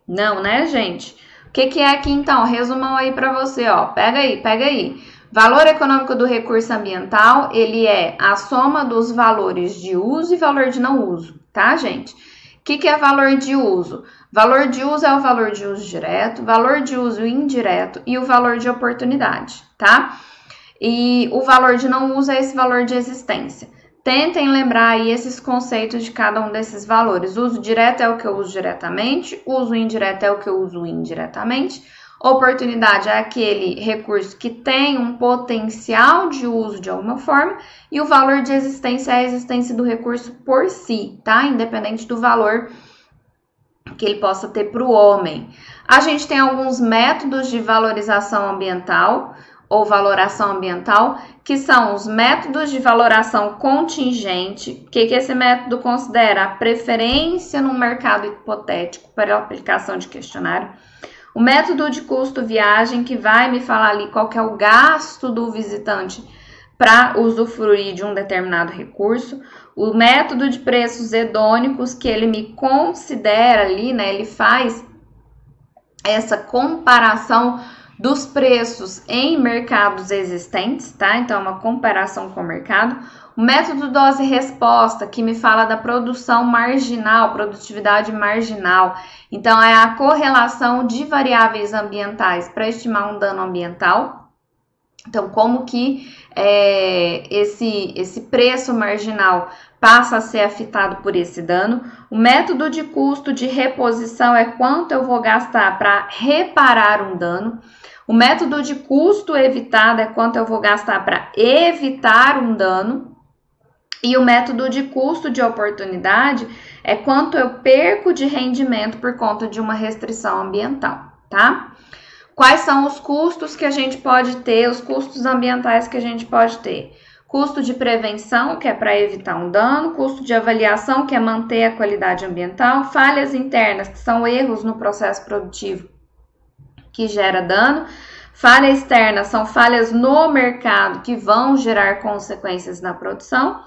Não, né, gente? O que é aqui, então? Resumão aí para você, ó. Pega aí. Valor econômico do recurso ambiental, ele é a soma dos valores de uso e valor de não uso, tá, gente? O que é valor de uso? Valor de uso é o valor de uso direto, valor de uso indireto e o valor de oportunidade, tá? E o valor de não uso é esse valor de existência. Tentem lembrar aí esses conceitos de cada um desses valores. Uso direto é o que eu uso diretamente, uso indireto é o que eu uso indiretamente, oportunidade é aquele recurso que tem um potencial de uso de alguma forma, e o valor de existência é a existência do recurso por si, tá? Independente do valor que ele possa ter para o homem. A gente tem alguns métodos de valorização ambiental ou valoração ambiental, que são os métodos de valoração contingente. O que esse método considera? A preferência no mercado hipotético para a aplicação de questionário. O método de custo-viagem, que vai me falar ali qual que é o gasto do visitante para usufruir de um determinado recurso. O método de preços hedônicos, que ele me considera ali, né? Ele faz essa comparação dos preços em mercados existentes, tá? Então, uma comparação com o mercado. O método dose-resposta, que me fala da produção marginal, produtividade marginal. Então, é a correlação de variáveis ambientais para estimar um dano ambiental. Então, como que esse preço marginal passa a ser afetado por esse dano. O método de custo de reposição é quanto eu vou gastar para reparar um dano. O método de custo evitado é quanto eu vou gastar para evitar um dano. E o método de custo de oportunidade é quanto eu perco de rendimento por conta de uma restrição ambiental, tá? Quais são os custos que a gente pode ter, os custos ambientais que a gente pode ter? Custo de prevenção, que é para evitar um dano, custo de avaliação, que é manter a qualidade ambiental, falhas internas, que são erros no processo produtivo que gera dano, falha externa, são falhas no mercado que vão gerar consequências na produção,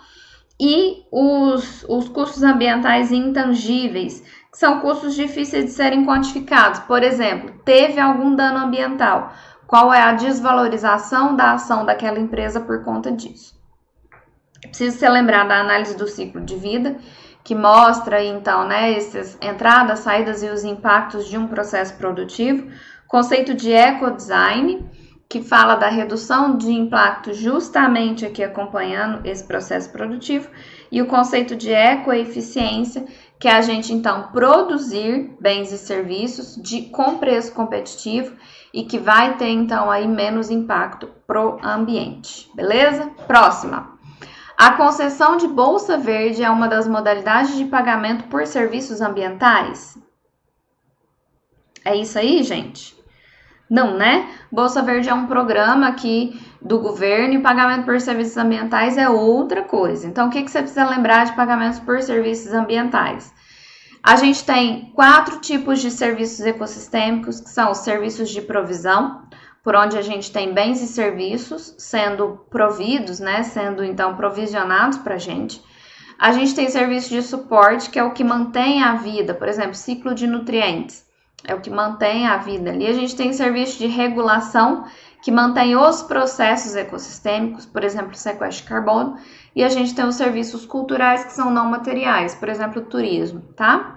e os custos ambientais intangíveis, que são custos difíceis de serem quantificados. Por exemplo, teve algum dano ambiental. qual é a desvalorização da ação daquela empresa por conta disso. Preciso ser lembrado da análise do ciclo de vida, que mostra, então, né, essas entradas, saídas e os impactos de um processo produtivo. Conceito de ecodesign, que fala da redução de impacto justamente aqui acompanhando esse processo produtivo. E o conceito de ecoeficiência, que é a gente, então, produzir bens e serviços com preço competitivo e que vai ter, então, aí menos impacto pro ambiente. Beleza? Próxima. A concessão de Bolsa Verde é uma das modalidades de pagamento por serviços ambientais? É isso aí, gente? Não, né? Bolsa Verde é um programa aqui do governo e pagamento por serviços ambientais é outra coisa. Então, o que você precisa lembrar de pagamentos por serviços ambientais? A gente tem 4 tipos de serviços ecossistêmicos, que são os serviços de provisão, por onde a gente tem bens e serviços sendo providos, né, sendo então provisionados para a gente. A gente tem serviço de suporte, que é o que mantém a vida, por exemplo, ciclo de nutrientes, é o que mantém a vida ali. A gente tem serviço de regulação, que mantém os processos ecossistêmicos, por exemplo, sequestro de carbono, e a gente tem os serviços culturais, que são não materiais, por exemplo, o turismo, tá?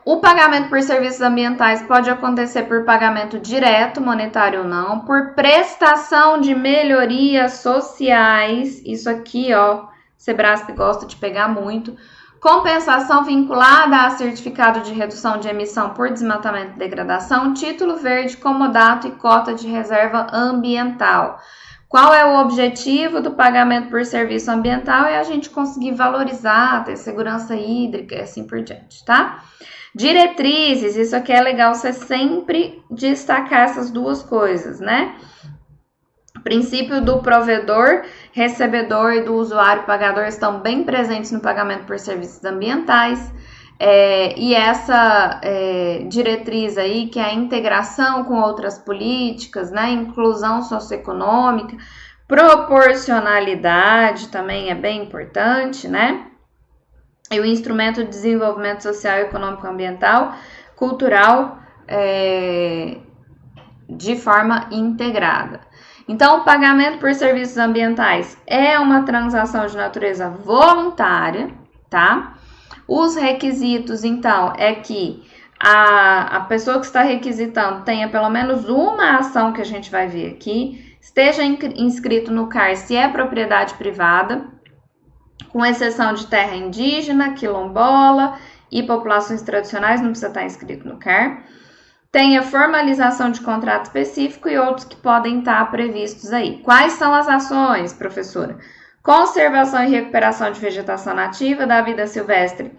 O pagamento por serviços ambientais pode acontecer por pagamento direto, monetário ou não, por prestação de melhorias sociais, isso aqui, ó, Sebrasp gosta de pegar muito, compensação vinculada a certificado de redução de emissão por desmatamento e degradação, título verde, comodato e cota de reserva ambiental. Qual é o objetivo do pagamento por serviço ambiental? É a gente conseguir valorizar, ter segurança hídrica e assim por diante, tá? Diretrizes, isso aqui é legal você sempre destacar essas duas coisas, né? O princípio do provedor, recebedor e do usuário pagador estão bem presentes no pagamento por serviços ambientais. E essa diretriz aí, que é a integração com outras políticas, né? Inclusão socioeconômica, proporcionalidade também é bem importante, né? E o instrumento de desenvolvimento social, econômico, ambiental, cultural, de forma integrada. Então, o pagamento por serviços ambientais é uma transação de natureza voluntária, tá? Os requisitos, então, é que a pessoa que está requisitando tenha pelo menos uma ação que a gente vai ver aqui, esteja inscrito no CAR se é propriedade privada, com exceção de terra indígena, quilombola e populações tradicionais, não precisa estar inscrito no CAR. Tenha formalização de contrato específico e outros que podem estar previstos aí. Quais são as ações, professora? Conservação e recuperação de vegetação nativa, da vida silvestre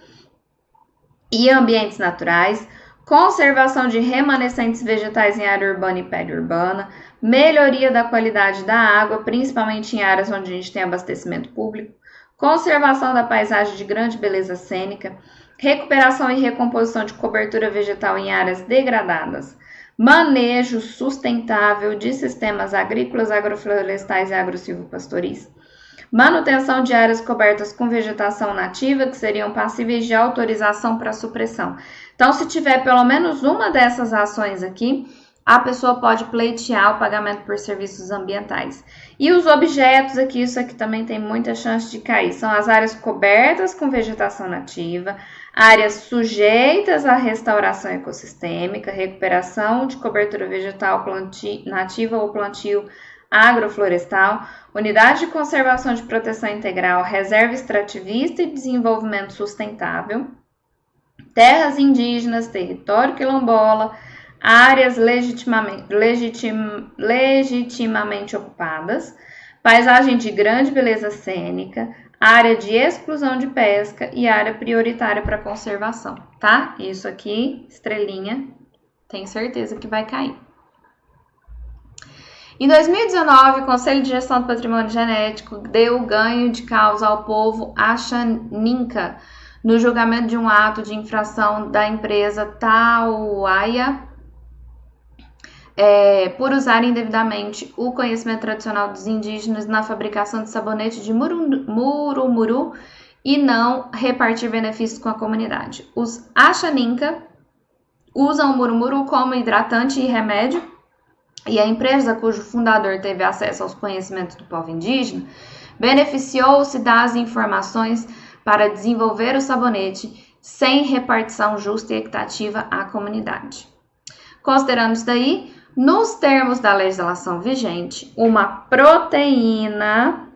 e ambientes naturais, conservação de remanescentes vegetais em área urbana e periurbana, melhoria da qualidade da água, principalmente em áreas onde a gente tem abastecimento público, conservação da paisagem de grande beleza cênica, recuperação e recomposição de cobertura vegetal em áreas degradadas, manejo sustentável de sistemas agrícolas, agroflorestais e agrosilvopastoris, manutenção de áreas cobertas com vegetação nativa, que seriam passíveis de autorização para supressão. Então, se tiver pelo menos uma dessas ações aqui, a pessoa pode pleitear o pagamento por serviços ambientais. E os objetos aqui, isso aqui também tem muita chance de cair, são as áreas cobertas com vegetação nativa, áreas sujeitas à restauração ecossistêmica, recuperação de cobertura vegetal nativa ou plantio agroflorestal, unidade de conservação de proteção integral, reserva extrativista e desenvolvimento sustentável, terras indígenas, território quilombola, áreas legitimamente ocupadas, paisagem de grande beleza cênica, área de exclusão de pesca e área prioritária para conservação, tá? Isso aqui, estrelinha, tenho certeza que vai cair. Em 2019, o Conselho de Gestão do Patrimônio Genético deu ganho de causa ao povo Achaninka no julgamento de um ato de infração da empresa Tauaia por usar indevidamente o conhecimento tradicional dos indígenas na fabricação de sabonete de murumuru e não repartir benefícios com a comunidade. Os Achaninka usam o murumuru como hidratante e remédio e a empresa cujo fundador teve acesso aos conhecimentos do povo indígena beneficiou-se das informações para desenvolver o sabonete sem repartição justa e equitativa à comunidade. Considerando isso daí, nos termos da legislação vigente, uma proteína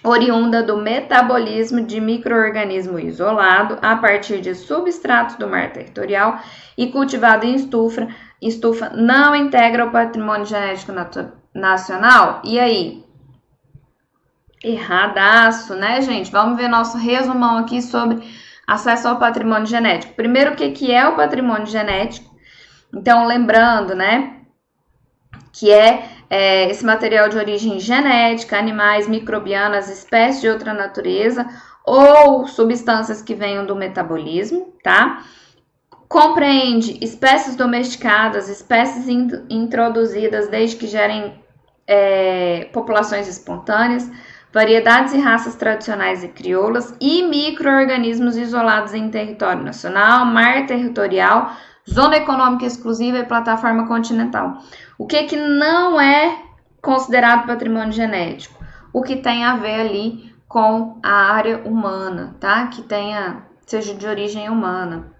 oriunda do metabolismo de micro-organismo isolado a partir de substratos do mar territorial e cultivado em estufa não integra o patrimônio genético nacional? E aí? Erradaço, né, gente? Vamos ver nosso resumão aqui sobre acesso ao patrimônio genético. Primeiro, o que é o patrimônio genético? Então, lembrando, né, que esse material de origem genética, animais, microbianas, espécies de outra natureza ou substâncias que venham do metabolismo, tá? Compreende espécies domesticadas, espécies introduzidas desde que gerem populações espontâneas, variedades e raças tradicionais e crioulas e micro-organismos isolados em território nacional, mar territorial, zona econômica exclusiva e plataforma continental. O que não é considerado patrimônio genético? O que tem a ver ali com a área humana, tá? Que seja de origem humana.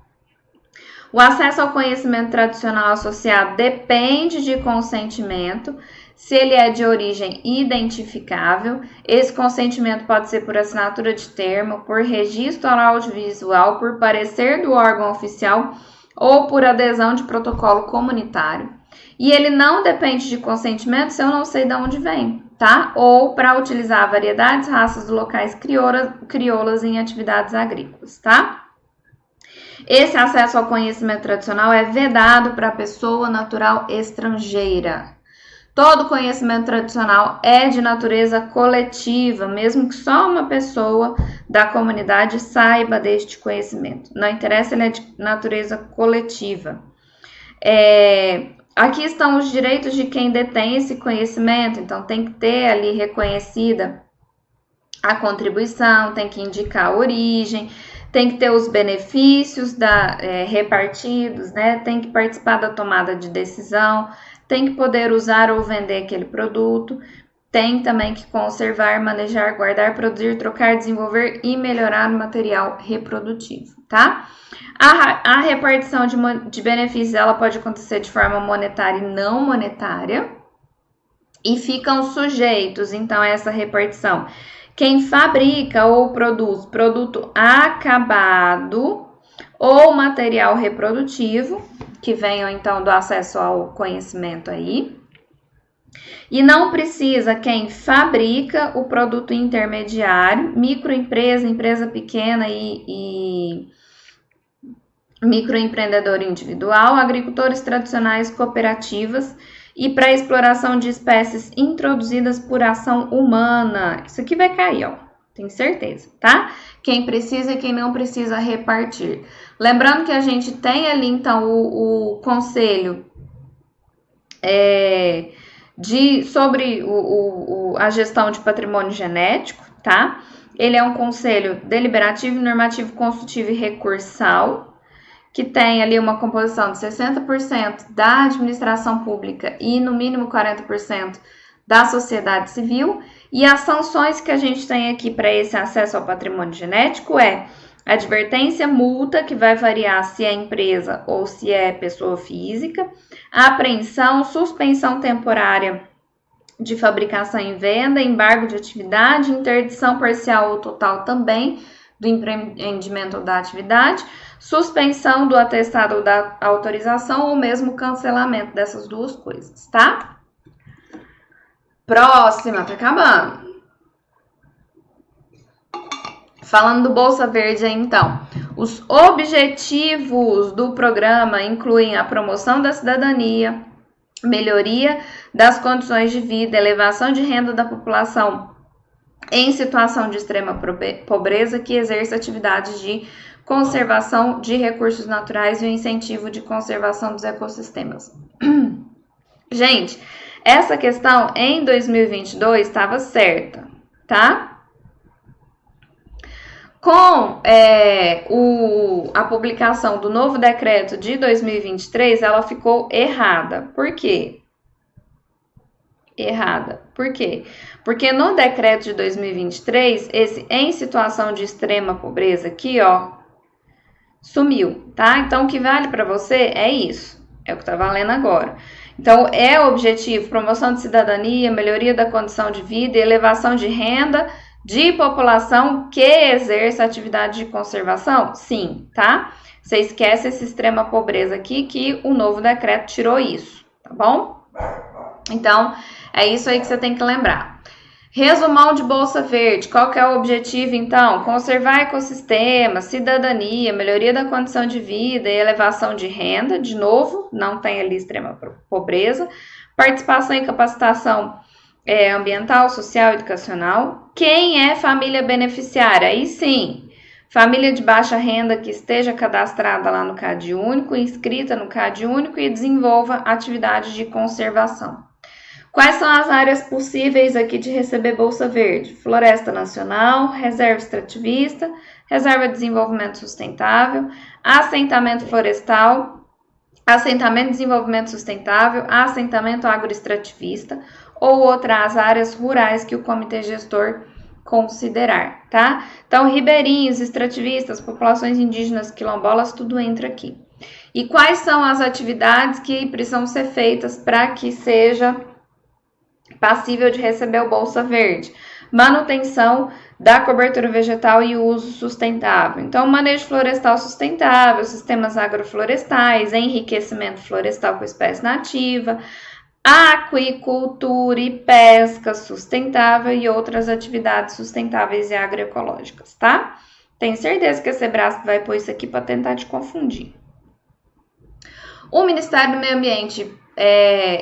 O acesso ao conhecimento tradicional associado depende de consentimento. Se ele é de origem identificável, esse consentimento pode ser por assinatura de termo, por registro audiovisual, por parecer do órgão oficial ou por adesão de protocolo comunitário. E ele não depende de consentimento se eu não sei de onde vem, tá? Ou para utilizar variedades, raças locais crioulas em atividades agrícolas, tá? Esse acesso ao conhecimento tradicional é vedado para a pessoa natural estrangeira. Todo conhecimento tradicional é de natureza coletiva, mesmo que só uma pessoa da comunidade saiba deste conhecimento. Não interessa, ele é de natureza coletiva. Aqui estão os direitos de quem detém esse conhecimento, então tem que ter ali reconhecida a contribuição, tem que indicar a origem, tem que ter os benefícios repartidos, né? Tem que participar da tomada de decisão, tem que poder usar ou vender aquele produto, tem também que conservar, manejar, guardar, produzir, trocar, desenvolver e melhorar o material reprodutivo, tá? A repartição de benefícios, ela pode acontecer de forma monetária e não monetária, e ficam sujeitos, então, a essa repartição. Quem fabrica ou produz produto acabado ou material reprodutivo, que venham então do acesso ao conhecimento aí. E não precisa quem fabrica o produto intermediário, microempresa, empresa pequena e microempreendedor individual, agricultores tradicionais, cooperativas e para exploração de espécies introduzidas por ação humana. Isso aqui vai cair, ó, tenho certeza, tá? Quem precisa e quem não precisa repartir. Lembrando que a gente tem ali, então, o conselho sobre a gestão de patrimônio genético, tá? Ele é um conselho deliberativo, normativo, consultivo e recursal, que tem ali uma composição de 60% da administração pública e no mínimo 40% da sociedade civil. E as sanções que a gente tem aqui para esse acesso ao patrimônio genético é advertência, multa, que vai variar se é empresa ou se é pessoa física, apreensão, suspensão temporária de fabricação e venda, embargo de atividade, interdição parcial ou total também do empreendimento ou da atividade, suspensão do atestado ou da autorização ou mesmo cancelamento dessas duas coisas, tá? Próxima, tá acabando. Falando do Bolsa Verde aí, então, os objetivos do programa incluem a promoção da cidadania, melhoria das condições de vida, elevação de renda da população em situação de extrema pobreza que exerce atividades de conservação de recursos naturais e o incentivo de conservação dos ecossistemas. Gente, essa questão em 2022 estava certa, tá? Com a publicação do novo decreto de 2023, ela ficou errada. Por quê? errada. Por quê? Porque no decreto de 2023, esse em situação de extrema pobreza aqui, ó, sumiu, tá? Então, o que vale para você é isso. É o que tá valendo agora. Então, é o objetivo: promoção de cidadania, melhoria da condição de vida e elevação de renda de população que exerce atividade de conservação? Sim, tá? Você esquece essa extrema pobreza aqui, que o novo decreto tirou isso, tá bom? Então, é isso aí que você tem que lembrar. Resumão de Bolsa Verde. Qual que é o objetivo, então? Conservar ecossistema, cidadania, melhoria da condição de vida e elevação de renda. De novo, não tem ali extrema pobreza. Participação e capacitação ambiental, social e educacional. Quem é família beneficiária? Aí sim, família de baixa renda que esteja cadastrada lá no CAD Único, inscrita no CAD Único e desenvolva atividade de conservação. Quais são as áreas possíveis aqui de receber Bolsa Verde? Floresta Nacional, Reserva Extrativista, Reserva de Desenvolvimento Sustentável, Assentamento Florestal, Assentamento de Desenvolvimento Sustentável, Assentamento Agroextrativista ou outras áreas rurais que o Comitê Gestor considerar, tá? Então, ribeirinhos, extrativistas, populações indígenas, quilombolas, tudo entra aqui. E quais são as atividades que precisam ser feitas para que seja passível de receber o Bolsa Verde? Manutenção da cobertura vegetal e uso sustentável. Então, manejo florestal sustentável, sistemas agroflorestais, enriquecimento florestal com espécie nativa, aquicultura e pesca sustentável e outras atividades sustentáveis e agroecológicas, tá? Tenho certeza que a Sebrasp vai pôr isso aqui para tentar te confundir. O Ministério do Meio Ambiente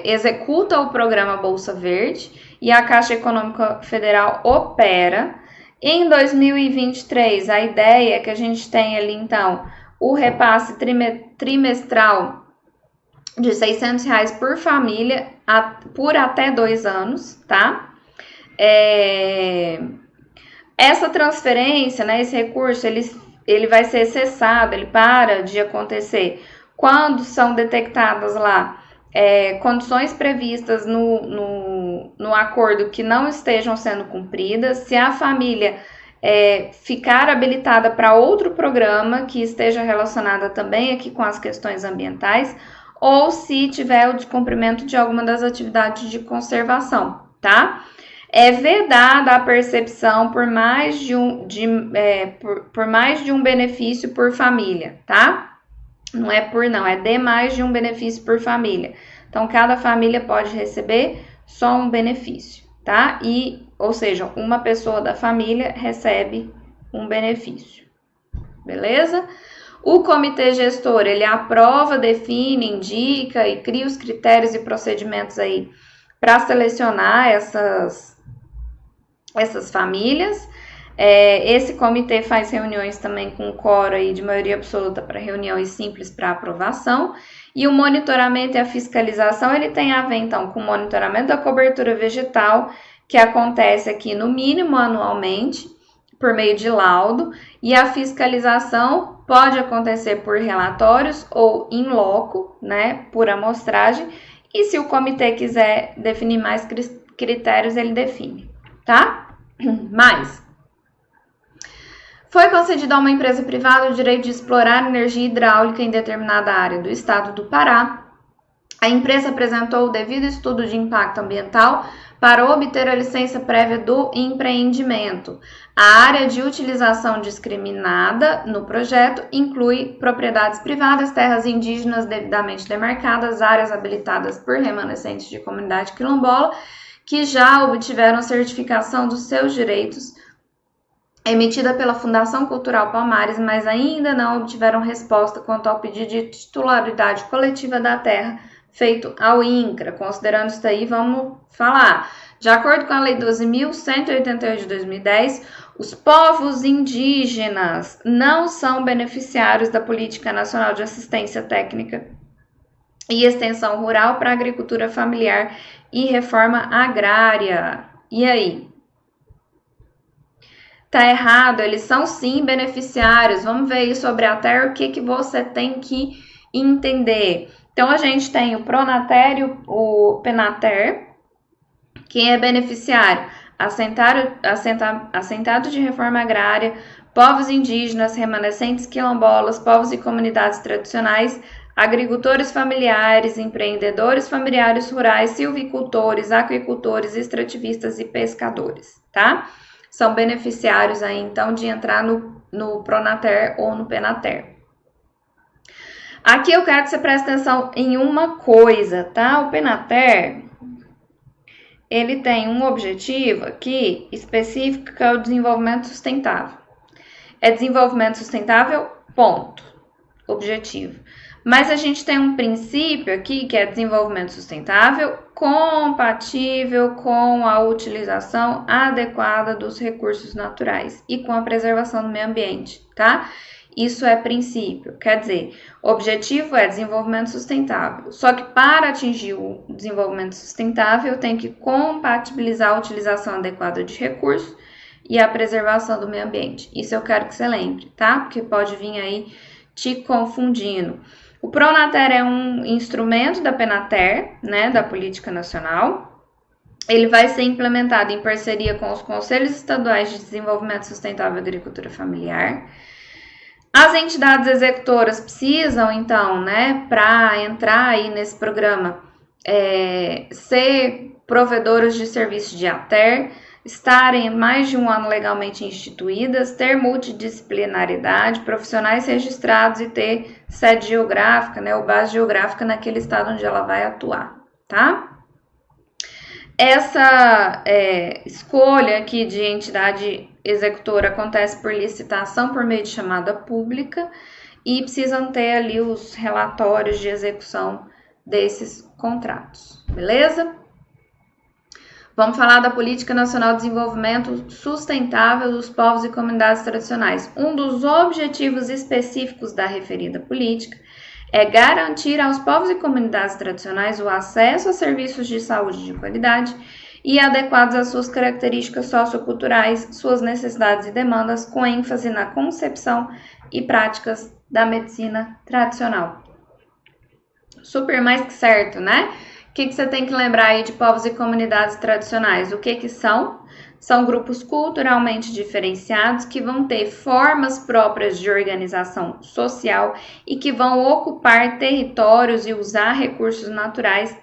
executa o programa Bolsa Verde e a Caixa Econômica Federal opera. Em 2023, a ideia é que a gente tenha ali, então, o repasse trimestral de R$600 por família por até 2 anos, tá? Essa transferência, né, esse recurso, ele vai ser cessado, ele para de acontecer quando são detectadas lá condições previstas no acordo que não estejam sendo cumpridas, se a família ficar habilitada para outro programa que esteja relacionada também aqui com as questões ambientais, ou se tiver o descumprimento de alguma das atividades de conservação, tá? É vedada a percepção por mais de um benefício por família, tá? Não é de mais de um benefício por família. Então, cada família pode receber só um benefício, tá? Ou seja, uma pessoa da família recebe um benefício, beleza? O comitê gestor, ele aprova, define, indica e cria os critérios e procedimentos aí para selecionar essas famílias. Esse comitê faz reuniões também com quórum aí de maioria absoluta para reuniões simples para aprovação. E o monitoramento e a fiscalização, ele tem a ver, então, com o monitoramento da cobertura vegetal, que acontece aqui no mínimo anualmente, por meio de laudo, e a fiscalização pode acontecer por relatórios ou in loco, né, por amostragem, e se o comitê quiser definir mais critérios, ele define, tá? Mas foi concedido a uma empresa privada o direito de explorar energia hidráulica em determinada área do estado do Pará. A empresa apresentou o devido estudo de impacto ambiental para obter a licença prévia do empreendimento. A área de utilização discriminada no projeto inclui propriedades privadas, terras indígenas devidamente demarcadas, áreas habilitadas por remanescentes de comunidade quilombola que já obtiveram certificação dos seus direitos emitida pela Fundação Cultural Palmares, mas ainda não obtiveram resposta quanto ao pedido de titularidade coletiva da terra feito ao INCRA. Considerando isso aí, vamos falar. De acordo com a Lei 12.188 de 2010, os povos indígenas não são beneficiários da Política Nacional de Assistência Técnica e Extensão Rural para Agricultura Familiar e Reforma Agrária. E aí? Tá errado, eles são sim beneficiários. Vamos ver aí sobre a terra, o que você tem que entender. Então, a gente tem o Pronater e o Penater, Quem é beneficiário? Assentado de reforma agrária, povos indígenas, remanescentes quilombolas, povos e comunidades tradicionais, agricultores familiares, empreendedores familiares rurais, silvicultores, aquicultores, extrativistas e pescadores, tá? São beneficiários aí, então, de entrar no Pronater ou no Penater. Aqui eu quero que você preste atenção em uma coisa, tá? O Penater, ele tem um objetivo aqui específico, que é o desenvolvimento sustentável. É desenvolvimento sustentável, ponto. Objetivo. Mas a gente tem um princípio aqui, que é desenvolvimento sustentável compatível com a utilização adequada dos recursos naturais e com a preservação do meio ambiente, tá? Isso é princípio, quer dizer, o objetivo é desenvolvimento sustentável. Só que para atingir o desenvolvimento sustentável, tem que compatibilizar a utilização adequada de recursos e a preservação do meio ambiente. Isso eu quero que você lembre, tá? Porque pode vir aí te confundindo. O Pronater é um instrumento da Penater, né, da Política Nacional. Ele vai ser implementado em parceria com os Conselhos Estaduais de Desenvolvimento Sustentável e Agricultura Familiar. As entidades executoras precisam, então, né, para entrar aí nesse programa, ser provedoras de serviços de ATER, estarem mais de um ano legalmente instituídas, ter multidisciplinaridade, profissionais registrados e ter sede geográfica, né, ou base geográfica naquele estado onde ela vai atuar, tá? Essa escolha aqui de entidade executora acontece por licitação por meio de chamada pública e precisam ter ali os relatórios de execução desses contratos, beleza? Vamos falar da Política Nacional de Desenvolvimento Sustentável dos Povos e Comunidades Tradicionais. Um dos objetivos específicos da referida política é garantir aos povos e comunidades tradicionais o acesso a serviços de saúde de qualidade e adequados às suas características socioculturais, suas necessidades e demandas, com ênfase na concepção e práticas da medicina tradicional. Super mais que certo, né? O que você tem que lembrar aí de povos e comunidades tradicionais? O que são? São grupos culturalmente diferenciados que vão ter formas próprias de organização social e que vão ocupar territórios e usar recursos naturais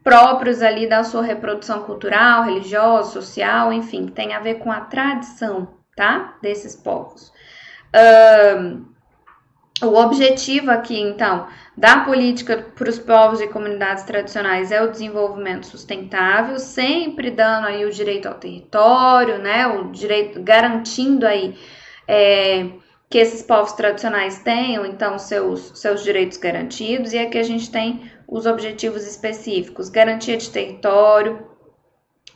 próprios ali da sua reprodução cultural, religiosa, social, enfim, que tem a ver com a tradição, tá? Desses povos. O objetivo aqui, então, da política para os povos e comunidades tradicionais é o desenvolvimento sustentável, sempre dando aí o direito ao território, né, o direito, garantindo aí que esses povos tradicionais tenham, então, seus direitos garantidos, e aqui a gente tem os objetivos específicos, garantia de território.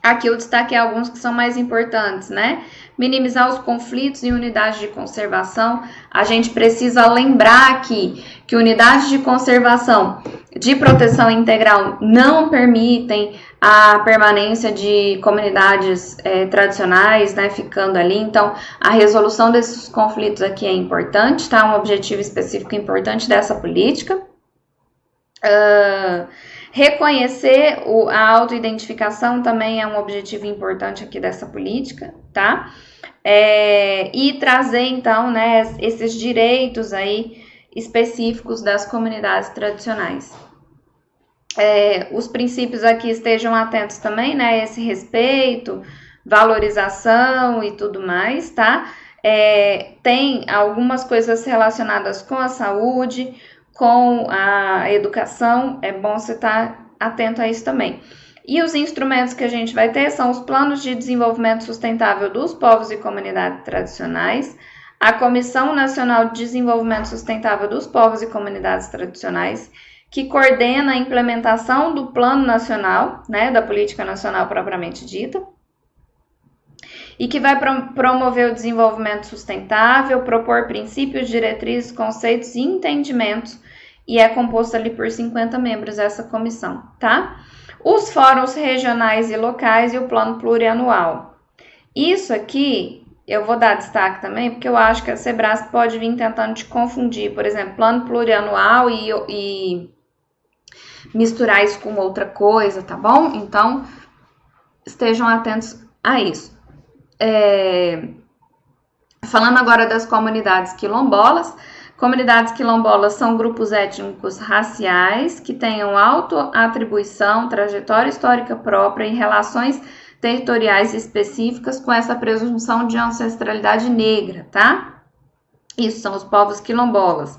Aqui eu destaquei alguns que são mais importantes, né? Minimizar os conflitos em unidades de conservação. A gente precisa lembrar aqui que unidades de conservação de proteção integral não permitem a permanência de comunidades tradicionais, né? Ficando ali. Então, a resolução desses conflitos aqui é importante, tá? Um objetivo específico importante dessa política. Reconhecer a autoidentificação também é um objetivo importante aqui dessa política, tá? E trazer, então, né, esses direitos aí específicos das comunidades tradicionais. Os princípios aqui estejam atentos também, né, esse respeito, valorização e tudo mais, tá? Tem algumas coisas relacionadas com a saúde, com a educação, é bom você estar atento a isso também. E os instrumentos que a gente vai ter são os planos de desenvolvimento sustentável dos povos e comunidades tradicionais, a Comissão Nacional de Desenvolvimento Sustentável dos Povos e Comunidades Tradicionais, que coordena a implementação do Plano Nacional, né, da Política Nacional propriamente dita, e que vai promover o desenvolvimento sustentável, propor princípios, diretrizes, conceitos e entendimentos, e é composto ali por 50 membros essa comissão, tá? Os fóruns regionais e locais e o plano plurianual. Isso aqui eu vou dar destaque também, porque eu acho que a Sebrasp pode vir tentando te confundir, por exemplo, plano plurianual e misturar isso com outra coisa, tá bom? Então, estejam atentos a isso. Falando agora das comunidades quilombolas. Comunidades quilombolas são grupos étnicos raciais que tenham autoatribuição, trajetória histórica própria e relações territoriais específicas com essa presunção de ancestralidade negra, tá? Isso são os povos quilombolas.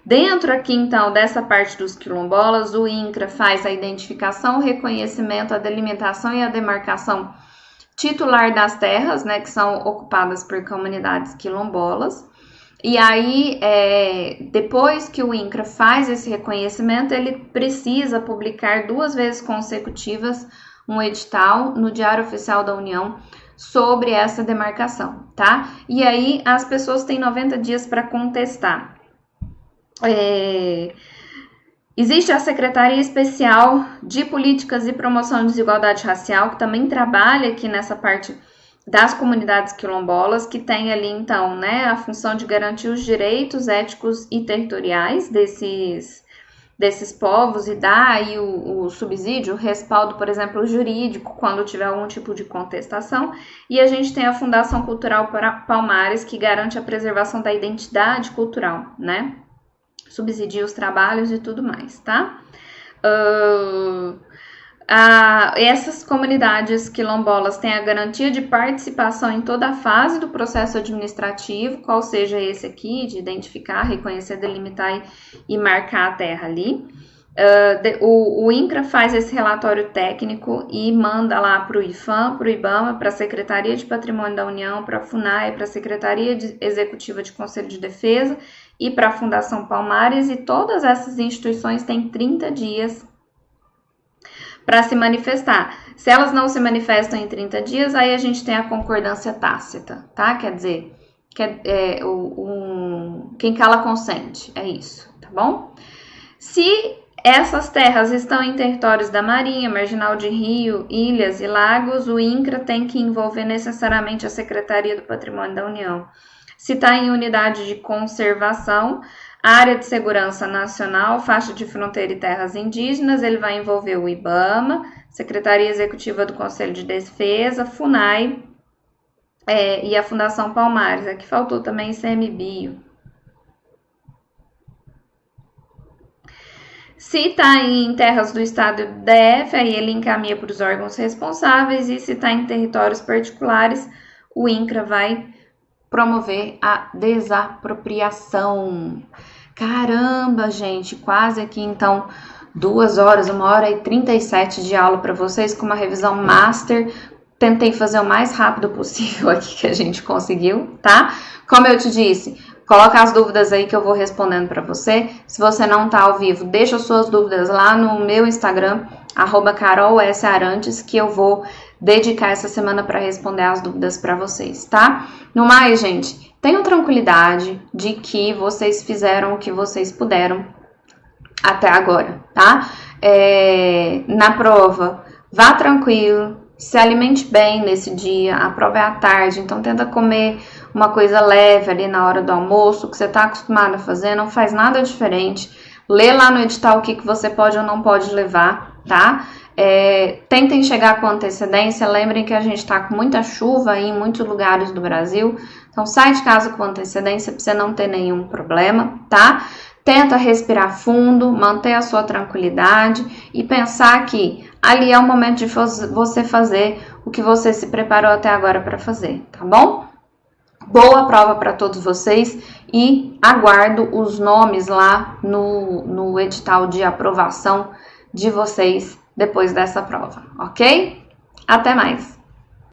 Dentro aqui, então, dessa parte dos quilombolas, o INCRA faz a identificação, o reconhecimento, a delimitação e a demarcação titular das terras, né, que são ocupadas por comunidades quilombolas. E aí, depois que o INCRA faz esse reconhecimento, ele precisa publicar 2 vezes consecutivas um edital no Diário Oficial da União sobre essa demarcação, tá? E aí, as pessoas têm 90 dias para contestar. Existe a Secretaria Especial de Políticas e Promoção de Desigualdade Racial, que também trabalha aqui nessa parte das comunidades quilombolas, que tem ali, então, né, a função de garantir os direitos éticos e territoriais desses povos e dar aí o subsídio, o respaldo, por exemplo, jurídico, quando tiver algum tipo de contestação. E a gente tem a Fundação Cultural Palmares, que garante a preservação da identidade cultural, né? Subsidia os trabalhos e tudo mais, tá? Essas comunidades quilombolas têm a garantia de participação em toda a fase do processo administrativo, qual seja esse aqui, de identificar, reconhecer, delimitar e marcar a terra ali. O INCRA faz esse relatório técnico e manda lá para o IFAM, para o IBAMA, para a Secretaria de Patrimônio da União, para a FUNAI, para a Secretaria Executiva de Conselho de Defesa e para a Fundação Palmares, e todas essas instituições têm 30 dias para se manifestar. Se elas não se manifestam em 30 dias, aí a gente tem a concordância tácita, tá? Quer dizer, quem cala consente, é isso, tá bom? Se essas terras estão em territórios da Marinha, marginal de rio, ilhas e lagos, o INCRA tem que envolver necessariamente a Secretaria do Patrimônio da União. Se está em unidade de conservação, área de segurança nacional, faixa de fronteira e terras indígenas, ele vai envolver o IBAMA, Secretaria Executiva do Conselho de Defesa, FUNAI e a Fundação Palmares. Aqui faltou também ICMBio. Se está em terras do estado do DF, aí ele encaminha para os órgãos responsáveis, e se está em territórios particulares, o INCRA vai promover a desapropriação. Caramba, gente, quase aqui então 2 horas, 1h37 de aula para vocês com uma revisão master. Tentei fazer o mais rápido possível aqui que a gente conseguiu, tá? Como eu te disse, coloca as dúvidas aí que eu vou respondendo para você. Se você não tá ao vivo, deixa suas dúvidas lá no meu Instagram, @carolsarantes, que eu vou dedicar essa semana para responder as dúvidas para vocês, tá? No mais, gente, tenham tranquilidade de que vocês fizeram o que vocês puderam até agora, tá? Na prova, vá tranquilo, se alimente bem nesse dia, a prova é à tarde, então tenta comer uma coisa leve ali na hora do almoço, que você está acostumado a fazer, não faz nada diferente. Lê lá no edital o que você pode ou não pode levar, tá? Tentem chegar com antecedência, lembrem que a gente está com muita chuva aí em muitos lugares do Brasil, então sai de casa com antecedência para você não ter nenhum problema, tá? Tenta respirar fundo, manter a sua tranquilidade e pensar que ali é o momento de você fazer o que você se preparou até agora para fazer, tá bom? Boa prova para todos vocês e aguardo os nomes lá no edital de aprovação de vocês depois dessa prova, ok? Até mais!